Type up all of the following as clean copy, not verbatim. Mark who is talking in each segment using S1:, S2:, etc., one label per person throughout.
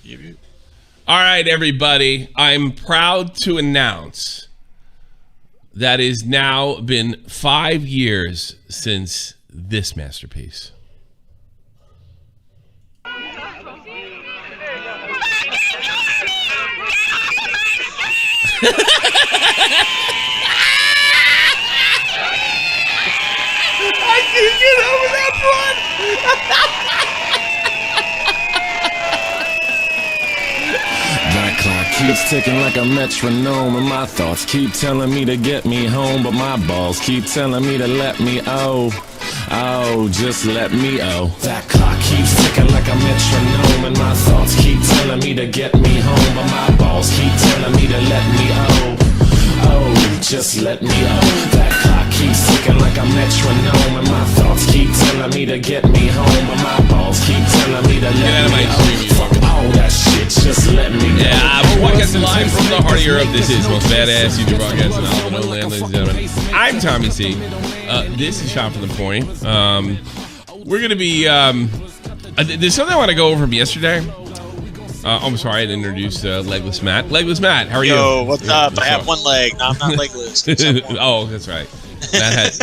S1: All right, everybody. I'm proud to announce that it's now been 5 years since this masterpiece. I can't get over that one.
S2: That clock keeps ticking like a metronome, and my thoughts keep telling me to get me home, but my balls keep telling me to let me just let me That clock keeps ticking like a metronome, and my thoughts keep telling me to get me home, but my balls keep telling me to let me just let me That clock keeps ticking like a metronome, and my thoughts keep telling me to get me home, but my balls keep telling me to let me Fuck all that shit, just let me go.
S1: Yeah, we're broadcasting live from the heart of Europe. This is most badass YouTube broadcast in Albano land, ladies and gentlemen. I'm Tommy C. This is Shot from the Point. We're gonna be there's something I want to go over from yesterday. I'm sorry, I didn't introduce Legless Matt. Legless Matt, how are you?
S3: Yo, what's up? I have one leg. No, I'm not legless.
S1: Oh, that's right.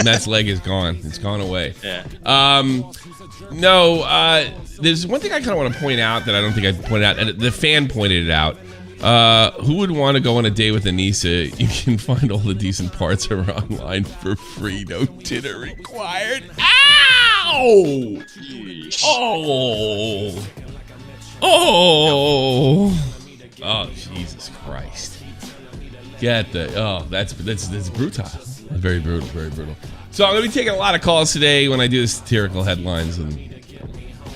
S1: Matt's leg is gone. It's gone away.
S3: Yeah.
S1: There's one thing I kind of want to point out that I don't think I pointed out, and the fan pointed it out. Who would want to go on a date with Anisa? You can find all the decent parts of her online for free. No dinner required. Ow! Oh, Jesus Christ. That's brutal. Very brutal, very brutal. So I'm going to be taking a lot of calls today when I do the satirical headlines, and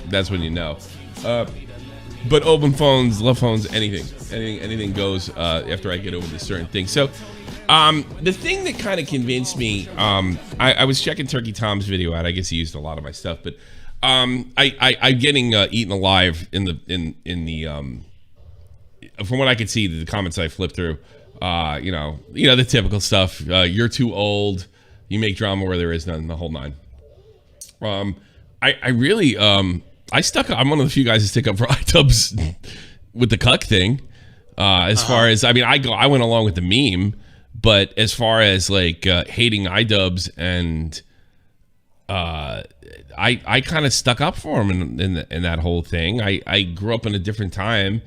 S1: that's when you know. But open phones, love phones, anything goes after I get over this certain thing. So the thing that kind of convinced me, I was checking Turkey Tom's video out. I guess he used a lot of my stuff, but I'm getting eaten alive in the from what I could see, the comments I flipped through, you know the typical stuff. You're too old. You make drama where there is none. The whole nine. I really stuck. I'm one of the few guys that stick up for iDubbbz with the cuck thing. As far as I went along with the meme, but as far as like hating iDubbbz and I kind of stuck up for him in that whole thing. I grew up in a different time,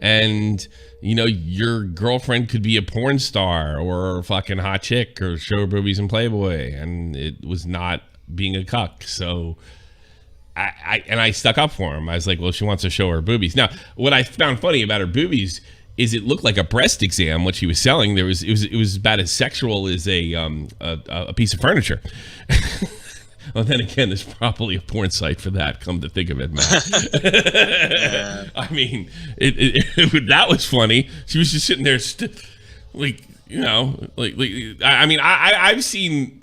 S1: and your girlfriend could be a porn star or a fucking hot chick or show her boobies in Playboy, and it was not being a cuck. So I stuck up for him. I was like, well, she wants to show her boobies. Now, what I found funny about her boobies is it looked like a breast exam. What she was selling, it was about as sexual as a piece of furniture. Well, then again, there's probably a porn site for that. Come to think of it, man. I mean, that was funny. She was just sitting there, I've seen,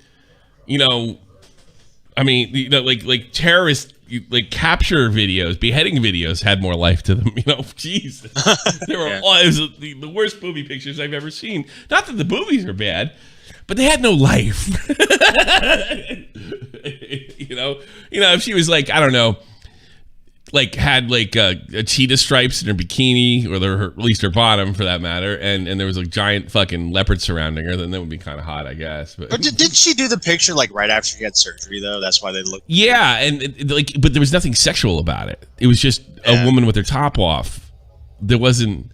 S1: like terrorist, capture videos, beheading videos had more life to them. Jesus, they were it was the worst booby pictures I've ever seen. Not that the boobies are bad, but they had no life. If she was like, I don't know, like had like a cheetah stripes in her bikini, or at least her bottom for that matter, and there was a giant fucking leopard surrounding her, then that would be kind of hot, I guess. But
S3: did she do the picture like right after she had surgery though? That's why they looked.
S1: Yeah, and but there was nothing sexual about it. It was just a woman with her top off. There wasn't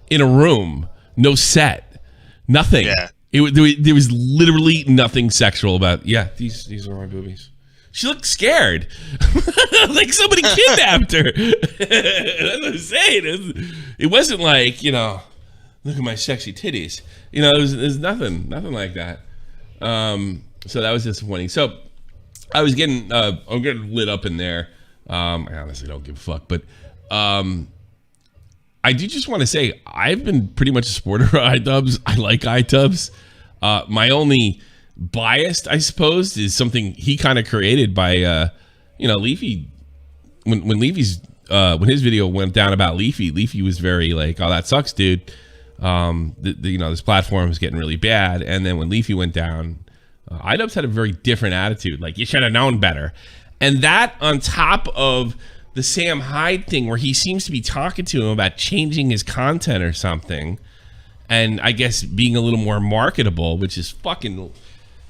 S1: in a room, no set, nothing. Yeah. There was literally nothing sexual about. Yeah, these are my boobies. She looked scared, like somebody kidnapped her. That's what I'm saying. It wasn't like look at my sexy titties. There's nothing like that. So that was disappointing. So I'm getting lit up in there. I honestly don't give a fuck, but I do just want to say I've been pretty much a supporter of iDubbbz. I like iDubbbz. My only bias, I suppose, is something he kind of created by, Leafy. When Leafy's when his video went down about Leafy was very like, oh, that sucks, dude. This platform is getting really bad. And then when Leafy went down, iDubbbz had a very different attitude. Like, you should have known better. And that on top of the Sam Hyde thing where he seems to be talking to him about changing his content or something, and I guess being a little more marketable, which is fucking.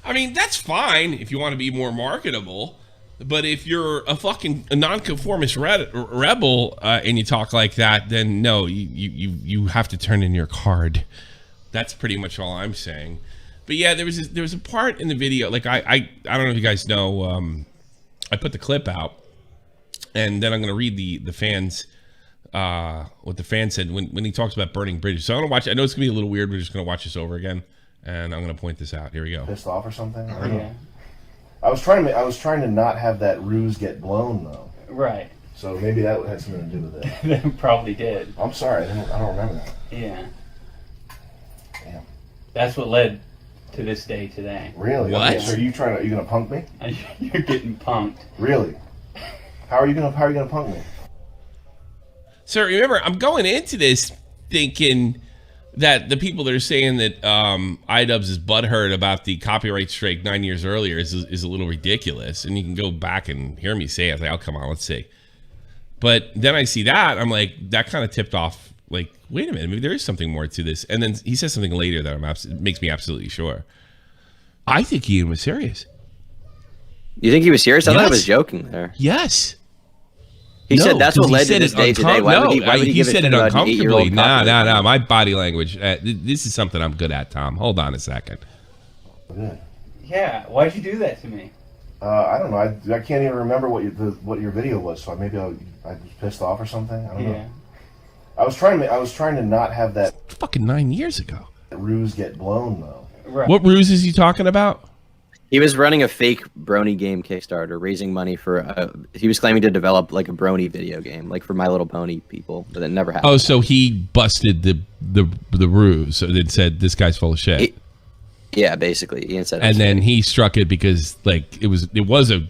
S1: I mean, that's fine if you want to be more marketable, but if you're a nonconformist rebel and you talk like that, then no, you have to turn in your card. That's pretty much all I'm saying. But yeah, there was a part in the video, like I don't know if you guys know, I put the clip out, and then I'm going to read the fans, what the fan said when he talks about burning bridges. So I'm going to watch. I know it's going to be a little weird. We're just going to watch this over again, and I'm going to point this out. Here we go.
S4: Pissed off or something? I don't know. I was trying to not have that ruse get blown though.
S5: Right.
S4: So maybe that had something to do with it.
S5: That probably did.
S4: I'm sorry, I don't remember that.
S5: Yeah.
S4: Damn.
S5: That's what led to this day today.
S4: Really?
S1: What?
S4: Okay, so are you gonna punk me?
S5: You're getting punked.
S4: Really? How are you gonna punk me?
S1: So remember, I'm going into this thinking that the people that are saying that iDubbbz is butthurt about the copyright strike 9 years earlier is a little ridiculous. And you can go back and hear me say it. I was like, oh, come on, let's see. But then I see that. I'm like, that kind of tipped off. Like, wait a minute, maybe there is something more to this. And then he says something later that makes me absolutely sure. I think Ian was serious.
S6: You think he was serious? I thought he was
S1: Yes.
S6: joking there.
S1: Yes.
S6: He
S1: No,
S6: said that's what
S1: 'cause he
S6: led to
S1: said
S6: this
S1: it
S6: day today. Why would he give
S1: said
S6: it
S1: it
S6: to an
S1: uncomfortably.
S6: 8-year-old
S1: No. My body language. This is something I'm good at, Tom. Hold on a second.
S4: Good.
S5: Yeah. Why'd you do that to me?
S4: I don't know. I can't even remember what your video was. So maybe I was pissed off or something. I don't know. I was trying to not have that
S1: Fucking 9 years ago.
S4: ruse get blown though.
S5: Right.
S1: What ruse is he talking about?
S6: He was running a fake Brony game Kickstarter, raising money for. He was claiming to develop like a Brony video game, like for My Little Pony people, but it never happened.
S1: Oh, so he busted the ruse and said this guy's full of shit.
S6: Yeah, basically, Ian said.
S1: And then he struck it because like it was deliberately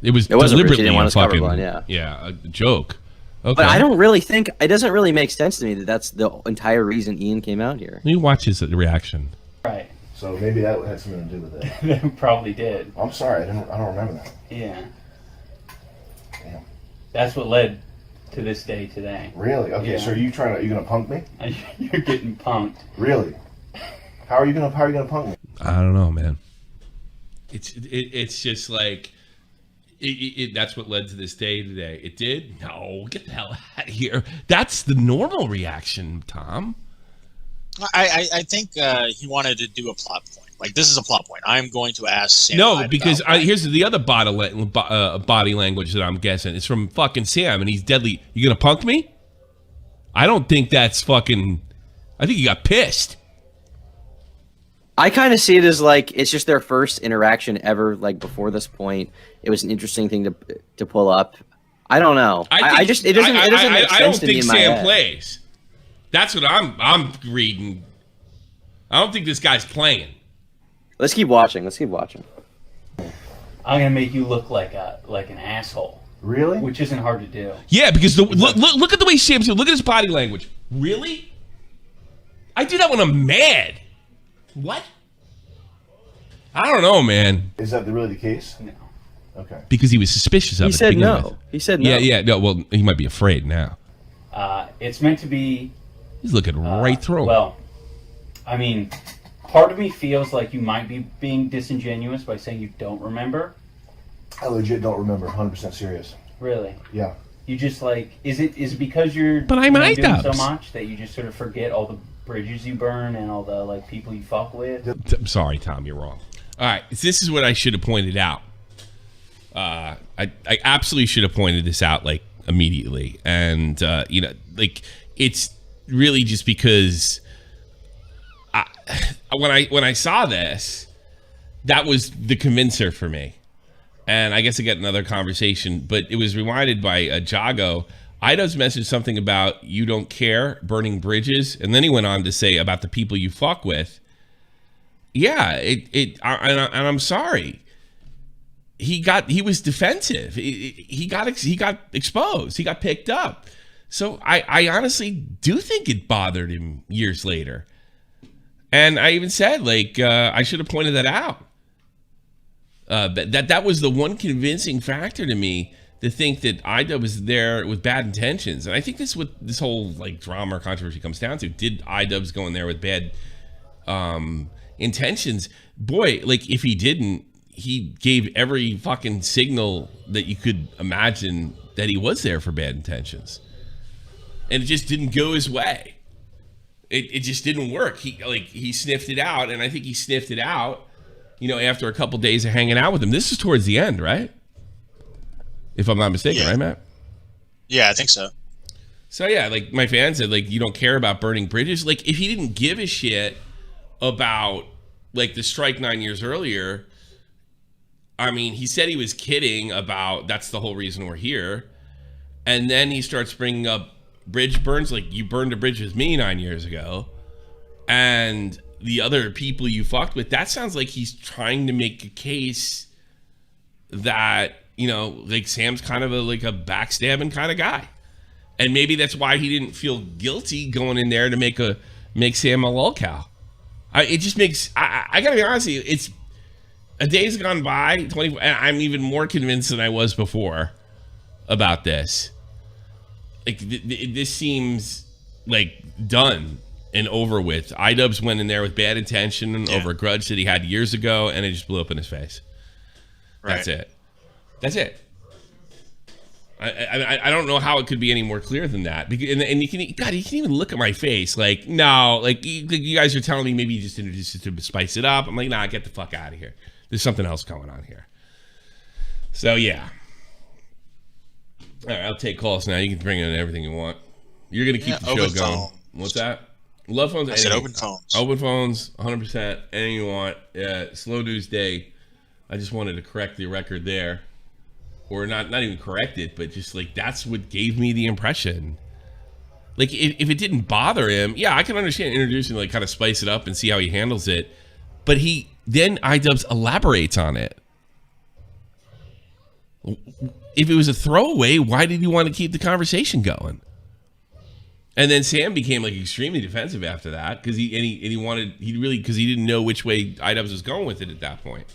S6: He didn't want
S1: a
S6: us covered
S1: fucking
S6: one,
S1: a joke. Okay.
S6: But I don't really think it doesn't really make sense to me that that's the entire reason Ian came out here.
S1: Let me watch his reaction.
S5: Right.
S4: So maybe that had something to do with it.
S5: That probably did.
S4: I'm sorry, I don't remember that.
S5: Yeah.
S4: Damn.
S5: That's what led to this day today.
S4: Really? Okay,
S5: Yeah.
S4: so are you gonna punk me?
S5: You're getting punked.
S4: Really? How are you gonna punk me?
S1: I don't know, man. It's just like that's what led to this day today. It did? No, get the hell out of here. That's the normal reaction, Tom.
S3: I think he wanted to do a plot point. Like, this is a plot point. I'm going to ask Sam.
S1: No,
S3: Hyde
S1: because
S3: about
S1: here's the other body language that I'm guessing. It's from fucking Sam, and he's deadly. You gonna punk me? I don't think that's fucking. I think he got pissed.
S6: I kind of see it as like it's just their first interaction ever. Like before this point, it was an interesting thing to pull up. I don't know. I just it doesn't make sense
S1: I don't
S6: to me
S1: think
S6: in my
S1: Sam
S6: head.
S1: plays. That's what I'm reading. I don't think this guy's playing.
S6: Let's keep watching.
S5: I'm gonna make you look like an asshole,
S4: Really?
S5: which isn't hard to do.
S1: Yeah, because look at the way Sam's doing. Look at his body language. Really? I do that when I'm mad. What? I don't know, man.
S4: Is that really the case?
S5: No.
S4: Okay.
S1: Because he was suspicious of it.
S6: He
S1: to
S6: said
S1: begin
S6: no.
S1: with.
S6: He said no.
S1: Yeah. No, well, he might be afraid now.
S5: It's meant to be.
S1: He's looking right through him.
S5: Well, I mean, part of me feels like you might be being disingenuous by saying you don't remember.
S4: I legit don't remember. 100% serious.
S5: Really?
S4: Yeah.
S5: You just like is it because you're
S1: But I'm
S5: doing so
S1: iDubbbz.
S5: much that you just sort of forget all the bridges you burn and all the like people you fuck with?
S1: I'm sorry, Tom, you're wrong. All right, this is what I should have pointed out. I absolutely should have pointed this out like immediately, and like it's really just because when I saw this, that was the convincer for me, and I guess I got another conversation, but it was reminded by Jago. iDubbbz messaged something about you don't care, burning bridges, and then he went on to say about the people you fuck with. Yeah, and I'm sorry. He was defensive. He got exposed. He got picked up. So I honestly do think it bothered him years later. And I even said like I should have pointed that out. But that was the one convincing factor to me to think that iDubbbz was there with bad intentions. And I think this is what this whole like drama or controversy comes down to. Did iDubbbz go in there with bad intentions? Boy, like if he didn't, he gave every fucking signal that you could imagine that he was there for bad intentions. And it just didn't go his way. It just didn't work. He sniffed it out, and I think he sniffed it out, you know, after a couple days of hanging out with him. This is towards the end, right? If I'm not mistaken, right, Matt?
S3: Yeah, I think so.
S1: So yeah, like my fan said, like you don't care about burning bridges. Like if he didn't give a shit about like the strike 9 years earlier, I mean, he said he was kidding about that's the whole reason we're here, and then he starts bringing up bridge burns, like you burned a bridge with me 9 years ago, and the other people you fucked with. That sounds like he's trying to make a case that, you know, like Sam's kind of like a backstabbing kind of guy. And maybe that's why he didn't feel guilty going in there to make Sam a lolcow. It just makes, I gotta be honest with you, it's a day's gone by, 20, and I'm even more convinced than I was before about this. Like this seems like done and over with. iDubbbz went in there with bad intention over a grudge that he had years ago, and it just blew up in his face. Right. That's it. That's it. I don't know how it could be any more clear than that. And you can even look at my face like, no, like you guys are telling me maybe you just introduced it to spice it up. I'm like, nah, get the fuck out of here. There's something else going on here. So yeah. All right, I'll take calls now. You can bring in everything you want. You're gonna keep the show going.
S3: Phone.
S1: What's that? Love phones.
S3: I said open phones.
S1: Open phones, 100%. Anything you want. Slow news day. I just wanted to correct the record there, or not even correct it, but just like that's what gave me the impression. Like if it didn't bother him, yeah, I can understand introducing, like kind of spice it up and see how he handles it. But then iDubbbz elaborates on it. If it was a throwaway, why did he want to keep the conversation going? And then Sam became like extremely defensive after that because he didn't know which way iDubbbz was going with it at that point.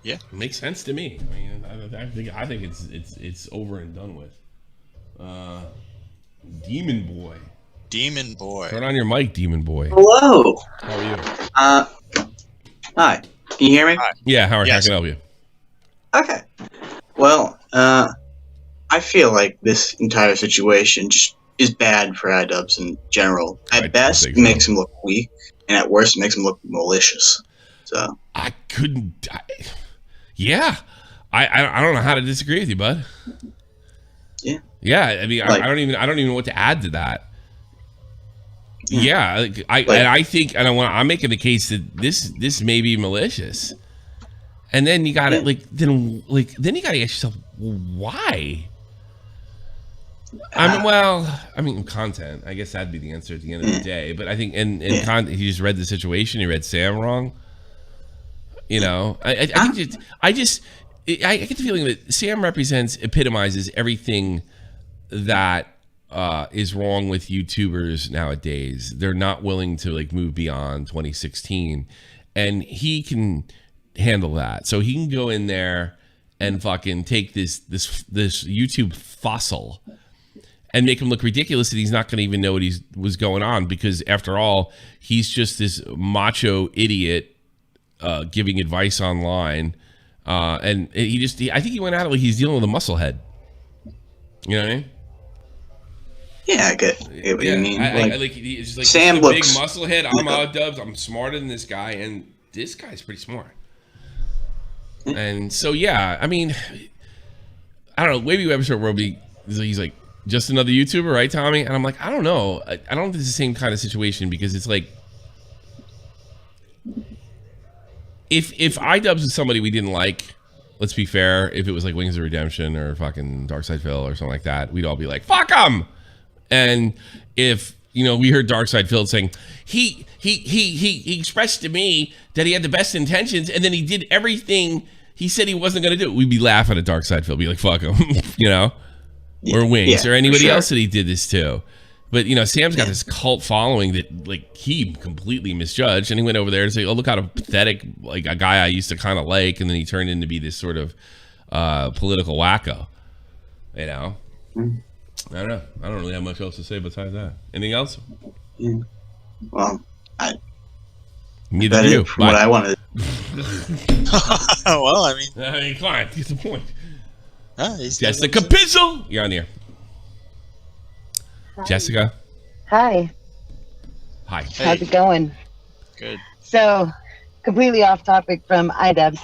S3: Yeah,
S1: it makes sense to me. I mean, I think it's over and done with. Demon Boy.
S3: Demon Boy.
S1: Turn on your mic, Demon Boy.
S7: Hello.
S1: How are you?
S7: Hi. Can you hear me?
S3: Hi.
S1: Yeah, Howard,
S3: Yes.
S1: how can I help you?
S7: Okay. Well, I feel like this entire situation just is bad for iDubbbz in general. At best, it makes him look weak, and at worst, it makes him look malicious. So
S1: I couldn't. Yeah, I don't know how to disagree with you, bud.
S7: Yeah.
S1: Yeah, I mean,
S7: Like,
S1: I don't even know what to add to that. Yeah, I think, and I'm making the case that this may be malicious. And then you got to then you got to ask yourself, why? I mean, content. I guess that'd be the answer at the end of the day. But I think content, he just read the situation. He read Sam wrong. You know, I get the feeling that Sam epitomizes everything that is wrong with YouTubers nowadays. They're not willing to like move beyond 2016, and he can handle that. So he can go in there and fucking take this YouTube fossil and make him look ridiculous that he's not going to even know what was going on, because after all, he's just this macho idiot giving advice online, and I think he went out of like he's dealing with a muscle head. You know what I mean?
S7: yeah, I get what you mean.
S1: It's just like
S7: Sam
S1: a big
S7: looks
S1: muscle head. I'm iDubbbz. I'm smarter than this guy, and this guy's pretty smart. And so yeah, I mean, I don't know. Wavy Webster will be. He's like just another YouTuber, right, Tommy? And I'm like, I don't know. I don't think it's the same kind of situation, because it's like, if iDubbbz is somebody we didn't like, let's be fair, if it was like Wings of Redemption or fucking Darkside Phil or something like that, we'd all be like, fuck him. And if, you know, we heard Darkside Phil saying he expressed to me that he had the best intentions, and then he did everything he said he wasn't going to do, we'd be laughing at Darkside Phil, be like, fuck him, you know, or Wings, or anybody else that he did this to. But, you know, Sam's got this cult following that, like, he completely misjudged. And he went over there and said, oh, look how pathetic, like, a guy I used to kind of like. And then he turned into be this sort of political wacko. You know, I don't know. I don't really have much else to say besides that. Anything else?
S7: Yeah. Well,
S1: neither do you.
S7: What I wanted.
S3: Well, I mean,
S1: come on, get the point.
S3: He's
S1: Jessica Pizzle, you're on the air. Hi. Jessica.
S8: Hi.
S1: Hi.
S8: Hey. How's it going?
S3: Good.
S8: So, completely off topic from iDubbbz.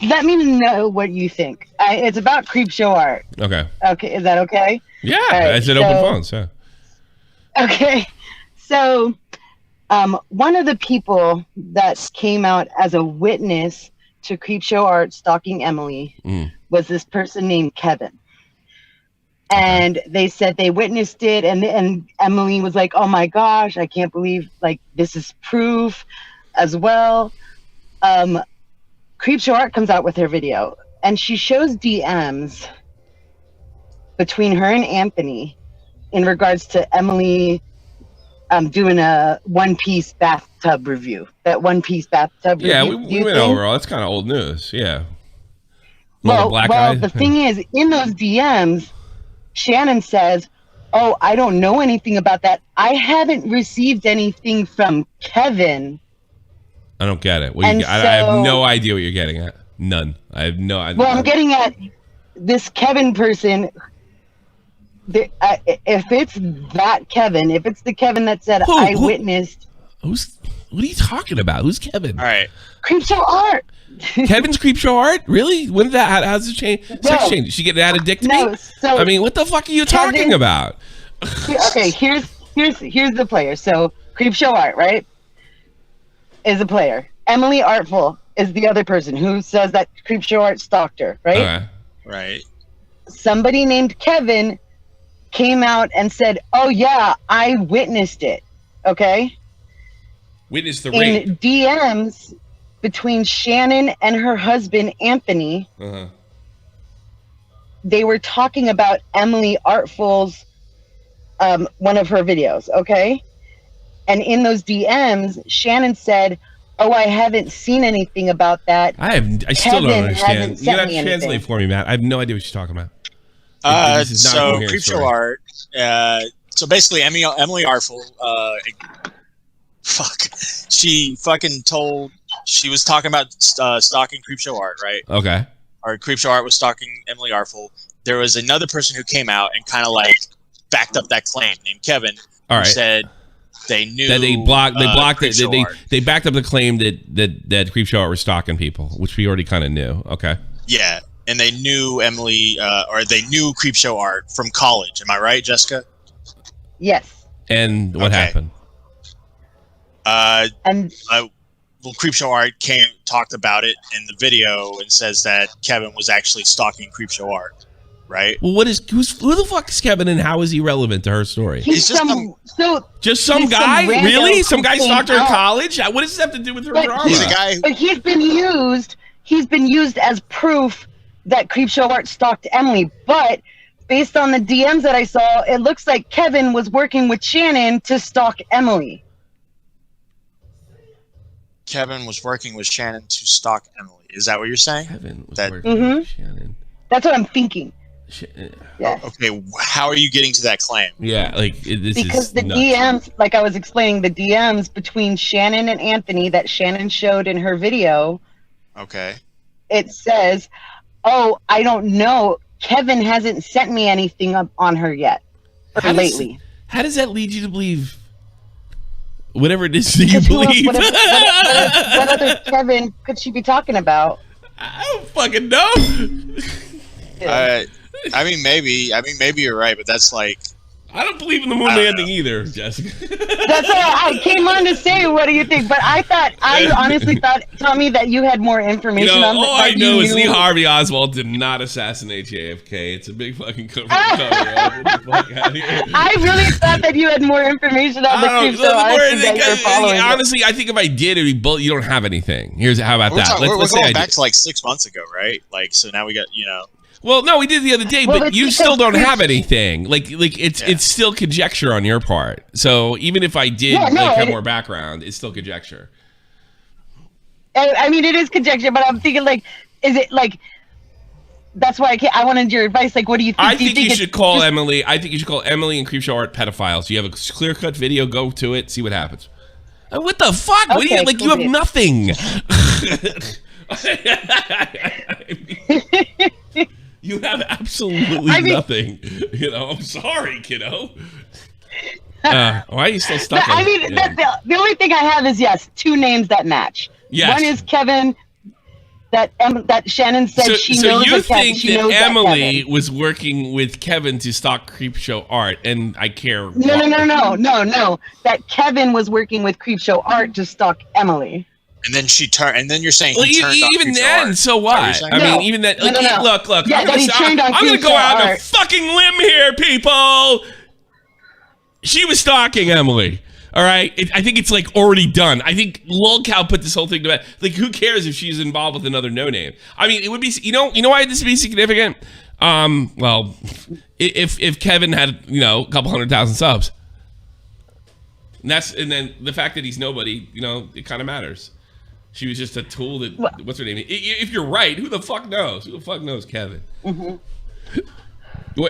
S8: Let me know what you think. It's about creep show art.
S1: Okay.
S8: Okay, is that okay?
S1: Yeah, right, I said open phones. Yeah.
S8: Okay, so one of the people that came out as a witness to creep show art stalking Emily was this person named Kevin. And they said they witnessed it, and Emily was like, "Oh my gosh, I can't believe like this is proof," as well. Creep Show Art comes out with her video, and she shows DMs between her and Anthony in regards to Emily doing a One Piece bathtub review. That One Piece bathtub review.
S1: Yeah, we went over all. That's kind of old news. Yeah.
S8: Well, the thing is, in those DMs, Shannon says, "Oh, I don't know anything about that. I haven't received anything from Kevin."
S1: I don't get it. I have no idea what you're getting at. None. I have no idea.
S8: Well, I'm getting at this Kevin person. If it's that Kevin, if it's the Kevin that said, I witnessed.
S1: What are you talking about? Who's Kevin?
S3: All right.
S8: Creep Show Art.
S1: Kevin's Creep Show Art? Really? When did that? How's it change? Sex change? Did she get that addicted?
S8: No. So
S1: I mean, what the fuck are you talking about?
S8: Okay, here's the player. So Creep Show Art, right? Is a player. Emily Artful is the other person who says that Creep Show Art stalked her, right?
S1: Okay.
S3: Right.
S8: Somebody named Kevin came out and said, "Oh yeah, I witnessed it." Okay.
S1: Witnessed the rape.
S8: In DMs between Shannon and her husband Anthony, they were talking about Emily Artful's one of her videos. Okay. And in those DMs, Shannon said, "Oh, I haven't seen anything about that."
S1: I still don't understand. You gotta translate for me, Matt. I have no idea what you're talking about.
S3: So Creep Show Art. So basically, Emily Artful. She fucking told. She was talking about stalking Creep Show Art, right?
S1: Okay.
S3: Or Creep Show Art was stalking Emily Artful. There was another person who came out and kind of like backed up that claim, named Kevin.
S1: All right.
S3: Who said they knew
S1: that they blocked it. They backed up the claim that Creep Show Art were stalking people, which we already kind of knew. Okay.
S3: Yeah, and they knew Emily, or they knew Creep Show Art from college. Am I right, Jessica?
S8: Yes.
S1: And what happened?
S3: Well, Creep Show Art talked about it in the video and says that Kevin was actually stalking Creep Show Art. Right.
S1: Well, who the fuck is Kevin, and how is he relevant to her story?
S3: He's just
S1: some guy, really? Some guy stalked her in college? What does this have to do with her drama?
S3: He's a guy.
S8: But he's been used as proof that Creep Show Art stalked Emily. But based on the DMs that I saw, it looks like Kevin was working with Shannon to stalk Emily.
S3: Kevin was working with Shannon to stalk Emily. Is that what you're saying?
S1: Kevin was working with Shannon.
S8: That's what I'm thinking. Yes.
S3: Okay, how are you getting to that claim?
S1: Yeah, like
S8: because the nuts. DMs, like I was explaining, the DMs between Shannon and Anthony that Shannon showed in her video.
S3: Okay.
S8: It says, "Oh, I don't know. Kevin hasn't sent me anything up on her yet, or lately."
S1: How does that lead you to believe whatever it is that you believe?
S8: What other Kevin could she be talking about?
S1: I don't fucking know.
S3: I mean, maybe you're right, but that's like.
S1: I don't believe in the moon landing either, Jessica.
S8: That's all I came on to say. What do you think? But I honestly thought, Tommy, that you had more information on this.
S1: All I know is Lee Harvey Oswald did not assassinate JFK. It's a big fucking cover. Get the fuck out of here.
S8: I really thought that you had more information on the Creep Show.
S1: Honestly, I think if I did, it'd be you don't have anything. How about that?
S3: We're going back to like 6 months ago, right? Like, so now we got,
S1: Well, no, we did the other day, but you still don't have anything. Like it's still conjecture on your part. So even if I did have more background, it's still conjecture.
S8: I mean, it is conjecture, but I'm thinking like, is it like? That's why I wanted your advice. Like, what do you think?
S1: I think you should call Emily. I think you should call Emily and Creepshow Art pedophiles. You have a clear-cut video. Go to it. See what happens. What the fuck? What do you like? Cool, you have nothing. You have absolutely nothing. You know. I'm sorry, kiddo. Why are you still stuck?
S8: I mean, the only thing I have is two names that match. Yes. One is Kevin. That Shannon said she knows. So you think that
S1: Emily was working with Kevin to stalk Creepshow Art, and I care.
S8: No. That Kevin was working with Creepshow Art to stalk Emily.
S3: And then she turned. And then you're saying he turned off
S1: even then.
S3: Art.
S1: So what? I mean, even that. Like, look.
S8: Yeah,
S1: I'm gonna go out on a fucking limb here, people. She was stalking Emily. All right, I think it's like already done. I think Lolcow put this whole thing to bed. Like, who cares if she's involved with another no name? I mean, it would be, you know why this would be significant? Well, if Kevin had, a couple 100,000 subs, and then the fact that he's nobody, it kind of matters. She was just a tool that. What's her name? If you're right, who the fuck knows? Who the fuck knows Kevin? Mm-hmm.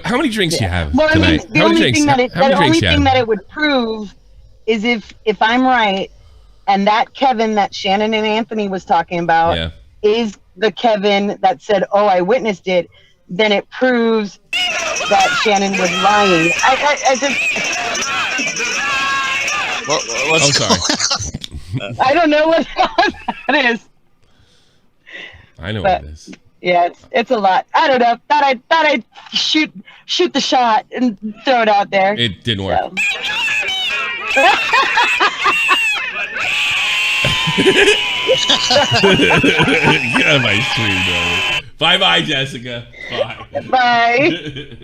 S1: How many drinks do you have tonight?
S8: I mean, the only thing that it would prove is if I'm right, and that Kevin that Shannon and Anthony was talking about is the Kevin that said, "Oh, I witnessed it," then it proves that Shannon was lying. I just.
S1: Sorry.
S8: I don't know what that is.
S1: I know what it is.
S8: Yeah, it's a lot. I don't know. Thought I'd shoot the shot and throw it out there.
S1: It didn't work.
S8: So.
S1: Get out of my stream, bro. Bye, Jessica.
S8: Bye.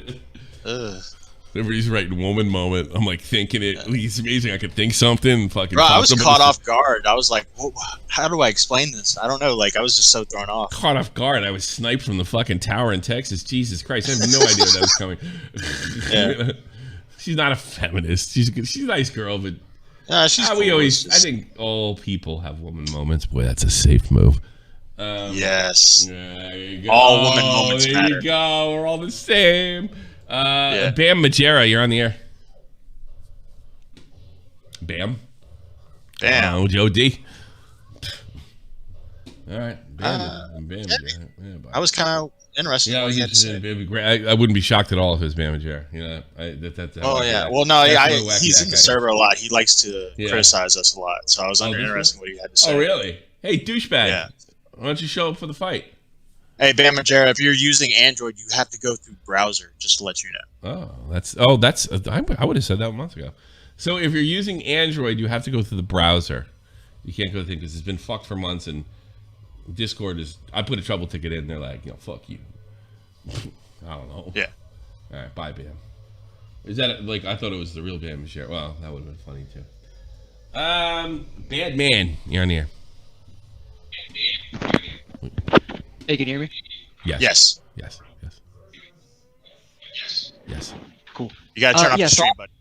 S1: Everybody's writing woman moment. I'm like thinking it. It's amazing. I could think something. And fucking.
S3: Bro, I was caught off guard. I was like, how do I explain this? I don't know. Like, I was just so thrown off.
S1: Caught off guard. I was sniped from the fucking tower in Texas. Jesus Christ. I have no idea that was coming.
S3: Yeah.
S1: She's not a feminist. She's a nice girl, but
S3: she's cool.
S1: I think all people have woman moments. Boy, that's a safe move.
S3: Yes.
S1: There you go.
S3: All woman moments
S1: there
S3: matter.
S1: You go. We're all the same. Bam Majera, you're on the air. Bam. Oh, Joe D. All right. Bam.
S3: I was kind of interested.
S1: Yeah, it'd be great. I wouldn't be shocked at all if it was Bam Majera.
S3: Well, no, he's in the server a lot. He likes to criticize us a lot. So I was interested in what he had to say.
S1: Oh, really? Hey, douchebag. Yeah. Why don't you show up for the fight?
S3: Hey, Bam Majera, if you're using Android, you have to go through browser, just to let you know.
S1: I would have said that a month ago. So if you're using Android, you have to go through the browser. You can't go through because it's been fucked for months, and Discord is. I put a trouble ticket in. They're like, fuck you. I don't know.
S3: Yeah.
S1: All right, bye, Bam. Is that I thought it was the real Bam Majera? Well, that would have been funny too. Bad man, you're on the air.
S9: Hey, can you hear me?
S3: Yes.
S1: Yes.
S9: Cool.
S3: You gotta turn off the stream, buddy.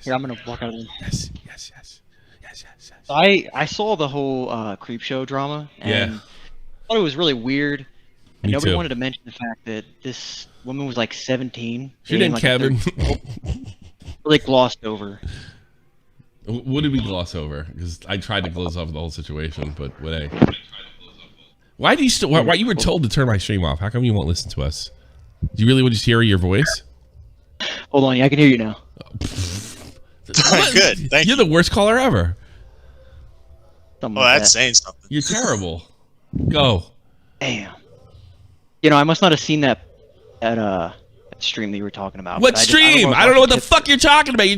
S9: Here, I'm gonna walk out of the room.
S1: Yes.
S9: I saw the whole Creepshow drama, and I thought it was really weird. And nobody wanted to mention the fact that this woman was like 17.
S1: She didn't, Kevin.
S9: Really glossed over.
S1: What did we gloss over? Because I tried to gloss over the whole situation, but why do you still? Why you were told to turn my stream off? How come you won't listen to us? Do you really want to just hear your voice?
S9: Hold on, I can hear you now.
S3: Good, thank you.
S1: You're the worst caller ever.
S3: That's saying something.
S1: You're terrible. Go.
S9: Damn. I must not have seen that at stream that you were talking about.
S1: What stream? I don't know what the fuck you're talking about. You're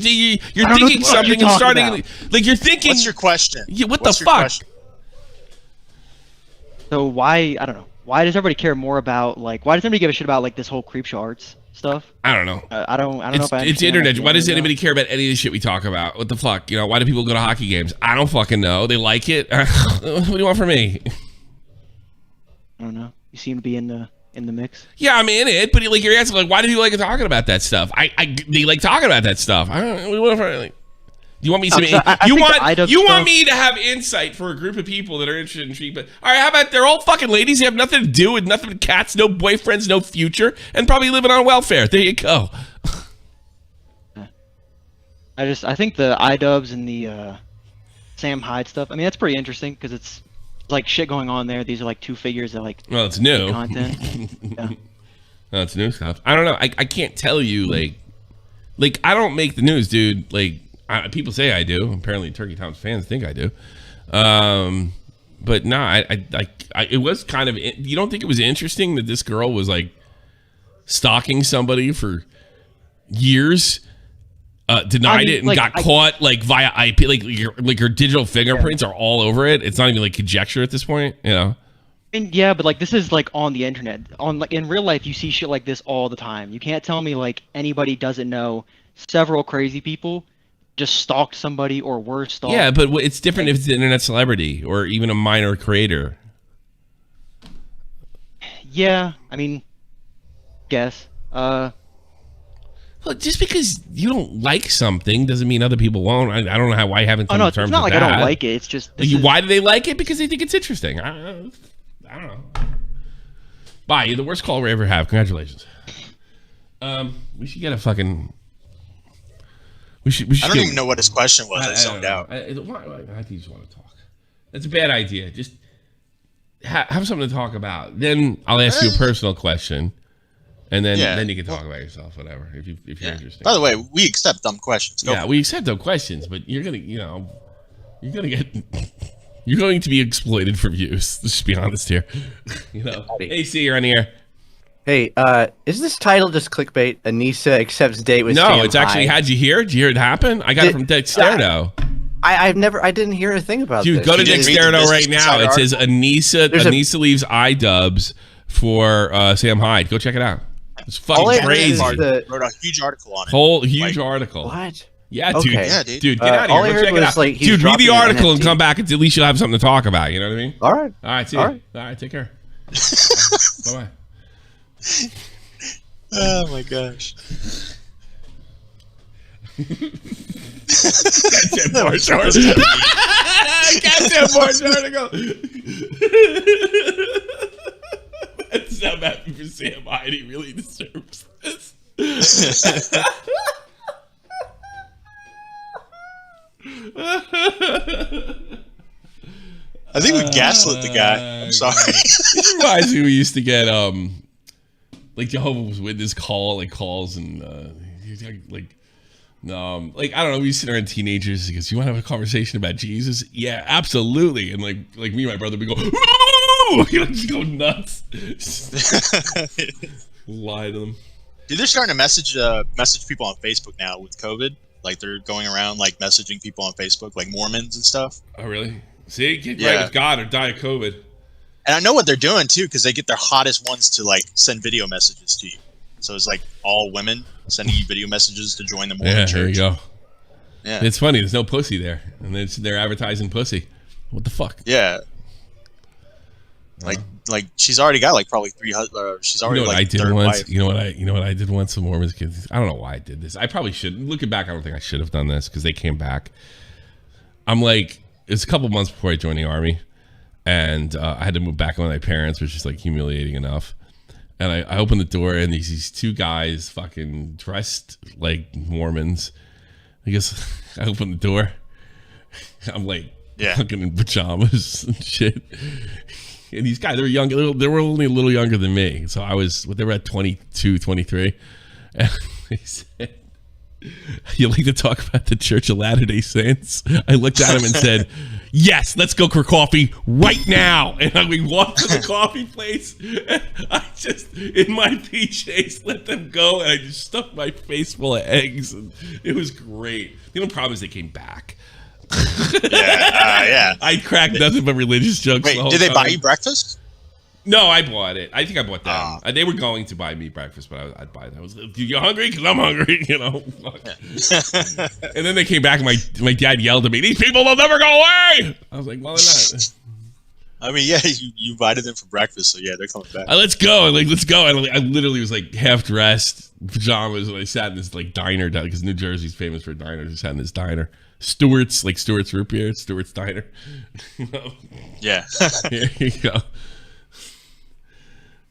S1: thinking something and starting like you're thinking.
S3: What's your question?
S1: What the fuck?
S3: Question?
S9: So why? I don't know. Why does everybody care more about why does everybody give a shit about this whole Creepshow Arts stuff?
S1: I don't know.
S9: I don't know if I understand.
S1: It's internet. Why does anybody care about any of the shit we talk about? What the fuck? Why do people go to hockey games? I don't fucking know. They like it. What do you want from me?
S9: I don't know. You seem to be in the mix.
S1: Yeah, I'm in it, but you're asking why do you like talking about that stuff? They like talking about that stuff. I don't know. You want me to? You want me to have insight for a group of people that are interested in treatment? All right, how about they're all fucking ladies? They have nothing to do with nothing but cats, no boyfriends, no future, and probably living on welfare. There you go.
S9: I think the iDubbbz and the Sam Hyde stuff. I mean, that's pretty interesting because it's like shit going on there. These are like two figures that like.
S1: Well, it's new
S9: content. Yeah.
S1: No, it's new stuff. I don't know. I can't tell you like I don't make the news, dude. Like. People say I do. Apparently, Turkey Tom's fans think I do. But no, I it was kind of. You don't think it was interesting that this girl was like stalking somebody for years, denied it, and got caught like via IP, like her digital fingerprints are all over it. It's not even like conjecture at this point, you know.
S9: And yeah, but like this is like on the internet. On like in real life, you see shit like this all the time. You can't tell me like anybody doesn't know several crazy people just stalked somebody or were stalked.
S1: Yeah, but it's different if it's an internet celebrity or even a minor creator.
S9: Yeah, I mean, guess.
S1: Well, just because you don't like something doesn't mean other people won't. I don't know why I haven't come to terms with that.
S9: It's not like I don't like it. It's just...
S1: Why do they like it? Because they think it's interesting. I don't know. Bye. You're the worst caller we ever have. Congratulations. We should get a fucking... We should
S3: I don't even know what his question was. I zoned out.
S1: I think you just want to talk. That's a bad idea. Just have something to talk about. Then I'll ask you a personal question, and then you can talk about yourself, whatever. If you're interested.
S3: By the way, we accept dumb questions.
S1: We accept dumb questions, but you're going to be exploited for views. Let's just be honest here. AC, you're on the air.
S10: Hey, is this title just clickbait? Anisa Accepts Date with Sam Hyde?
S1: No, it's actually, did you hear it happen? I got it from GETTR.
S10: I didn't hear a thing about
S1: this. Dude, go to GETTR right now. It says Anisa leaves iDubbbz for Sam Hyde. Go check it out. It's fucking crazy.
S3: Wrote a huge article on it.
S1: Huge article.
S10: What?
S1: Yeah, dude.
S10: Okay.
S3: Yeah, dude.
S1: Dude, get out of here. Go check it out. Dude, read the article and come back, and at least you'll have something to talk about. You know what I mean?
S10: All right.
S1: All right, see you. All right, take care. Bye-bye.
S3: Oh my gosh.
S1: Goddamn March article. Goddamn March article. That's not happy for Sam Hyde. He really deserves this.
S3: I think we gaslit the guy. I'm sorry.
S1: It reminds me we used to get like Jehovah's Witness calls and I don't know, we used to sit around teenagers because you want to have a conversation about Jesus? Yeah, absolutely. And like me and my brother, we go, ooh! Just go nuts. Lie to them.
S3: Dude, they're starting to message people on Facebook now with COVID. Like they're going around like messaging people on Facebook, like Mormons and stuff.
S1: Oh really? See, get right with God or die of COVID.
S3: And I know what they're doing too, because they get their hottest ones to like send video messages to you. So it's like all women sending you video messages to join the Mormon church.
S1: There you go.
S3: Yeah,
S1: it's funny. There's no pussy there, and they're advertising pussy. What the fuck?
S3: Yeah. Like she's already got like probably 300. She's already like third wife.
S1: You know what I did once. Some Mormons kids. I don't know why I did this. I probably should. Looking back, I don't think I should have done this because they came back. I'm like, it's a couple months before I joined the army. And I had to move back in with my parents, which is like humiliating enough. And I opened the door, and these two guys fucking dressed like Mormons. I guess I opened the door. I'm like fucking in pajamas and shit. And these guys, they were young. They were only a little younger than me. So they were at 22, 23. And they said, "You like to talk about the Church of Latter-day Saints?" I looked at him and said, "Yes, let's go for coffee right now." And we walked to the coffee place. And I just, in my PJs, let them go. And I just stuffed my face full of eggs. And it was great. The only problem is they came back.
S3: Yeah.
S1: I cracked nothing but religious jokes.
S3: Wait, did they buy you breakfast?
S1: No, I bought it. I think I bought them. They were going to buy me breakfast, but I'd buy it. I was like, "Dude, you hungry? Because I'm hungry," you know. And then they came back, and my dad yelled at me, "These people will never go away!" I was like, "Well, they're not."
S3: I mean, yeah, you invited them for breakfast, so yeah, they're coming back.
S1: Let's go. Let's go. And I literally was like half dressed, pajamas, and I sat in this like diner, because New Jersey's famous for diners. I sat in this diner. Stewart's, like Stewart's root beer, Stewart's Diner.
S3: Yeah.
S1: Here you go.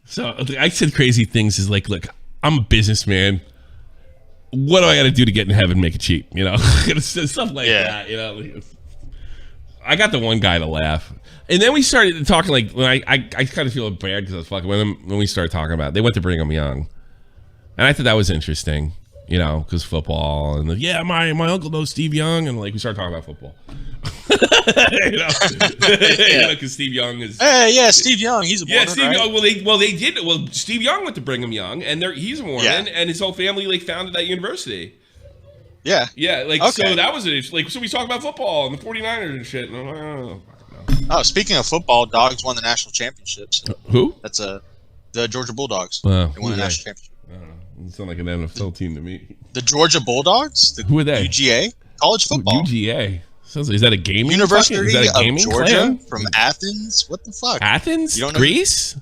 S1: So I said crazy things is like, look, I'm a businessman. What do I got to do to get in heaven? Make it cheap, you know? Stuff like that, you know? I got the one guy to laugh. And then we started talking, like, when I kind of feel bad because I was fucking with him when we started talking about it. They went to Brigham Young. And I thought that was interesting, you know, because football. And my uncle knows Steve Young. And, like, we started talking about football. You know? Because Steve Young is...
S3: Hey, Steve Young. He's a Mormon,
S1: Steve
S3: right?
S1: Young. Well, Steve Young went to Brigham Young. And he's a Mormon. And his whole family, like, founded that university.
S3: Yeah.
S1: Yeah, like, so that was it. Like, so we talk about football and the 49ers and shit. And I'm like, oh.
S3: Oh, speaking of football, Dogs won the national championships.
S1: Who?
S3: That's the Georgia Bulldogs.
S1: Wow.
S3: They won the national championship.
S1: I don't know. It sounds like an NFL team to me.
S3: The Georgia Bulldogs?
S1: Who are they?
S3: UGA? College football.
S1: UGA. Is that a gaming?
S3: University
S1: is that a gaming
S3: of Georgia
S1: clan?
S3: from Athens? What the fuck?
S1: Athens?
S3: You don't know
S1: Greece?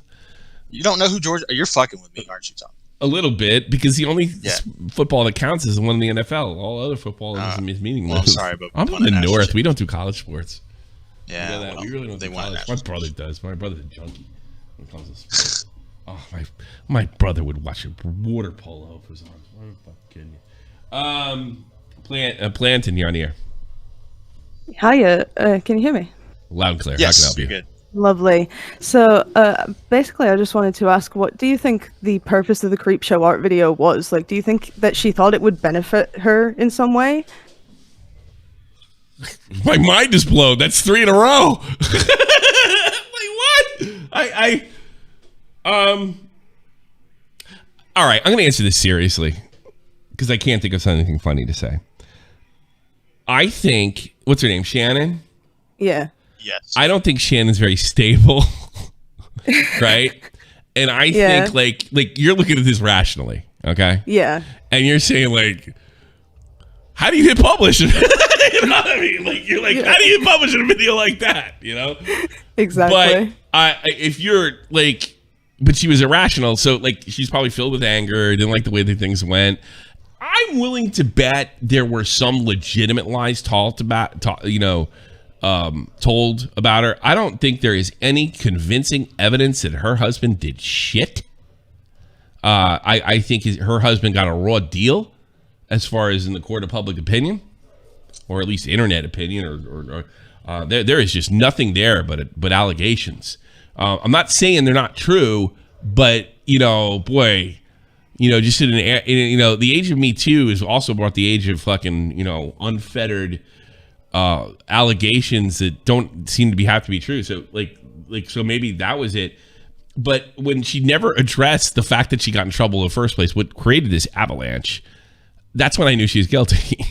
S3: You don't know who Georgia... You're fucking with me, aren't you, Tom?
S1: A little bit, because the only football that counts is the one in the NFL. All other football is meaningless.
S3: Well, I'm sorry, but
S1: I'm from the North. We don't do college sports.
S3: Yeah,
S1: well, we really don't do college. My brother does. My brother's a junkie when it comes to sports. Oh, my brother would watch a water polo if it was on. I'm fucking kidding you. Planton, you're on the air.
S11: Hiya, can you hear me?
S1: Loud and clear.
S3: Yes,
S1: how can I help you?
S3: Good.
S11: Lovely. So, basically, I just wanted to ask, what do you think the purpose of the Creep Show art video was? Like, do you think that she thought it would benefit her in some way?
S1: My mind is blown. That's 3 in a row. Like, what? All right, I'm going to answer this seriously because I can't think of something funny to say. I think, what's her name? Shannon?
S11: Yeah.
S3: Yes.
S1: I don't think Shannon's very stable. Right? And I think like you're looking at this rationally, okay?
S11: Yeah.
S1: And you're saying like, how do you hit publish? You know what I mean? Like you're like, how do you publish a video like that? You know?
S11: Exactly.
S1: But if you're like, but she was irrational, so like she's probably filled with anger, didn't like the way that things went. I'm willing to bet there were some legitimate lies told about her. I don't think there is any convincing evidence that her husband did shit. I think her husband got a raw deal as far as in the court of public opinion, or at least internet opinion, or there is just nothing there but allegations. I'm not saying they're not true, but boy, just in the age of Me Too has also brought the age of fucking unfettered allegations that don't seem to have to be true. So so maybe that was it. But when she never addressed the fact that she got in trouble in the first place, what created this avalanche, that's when I knew she was guilty.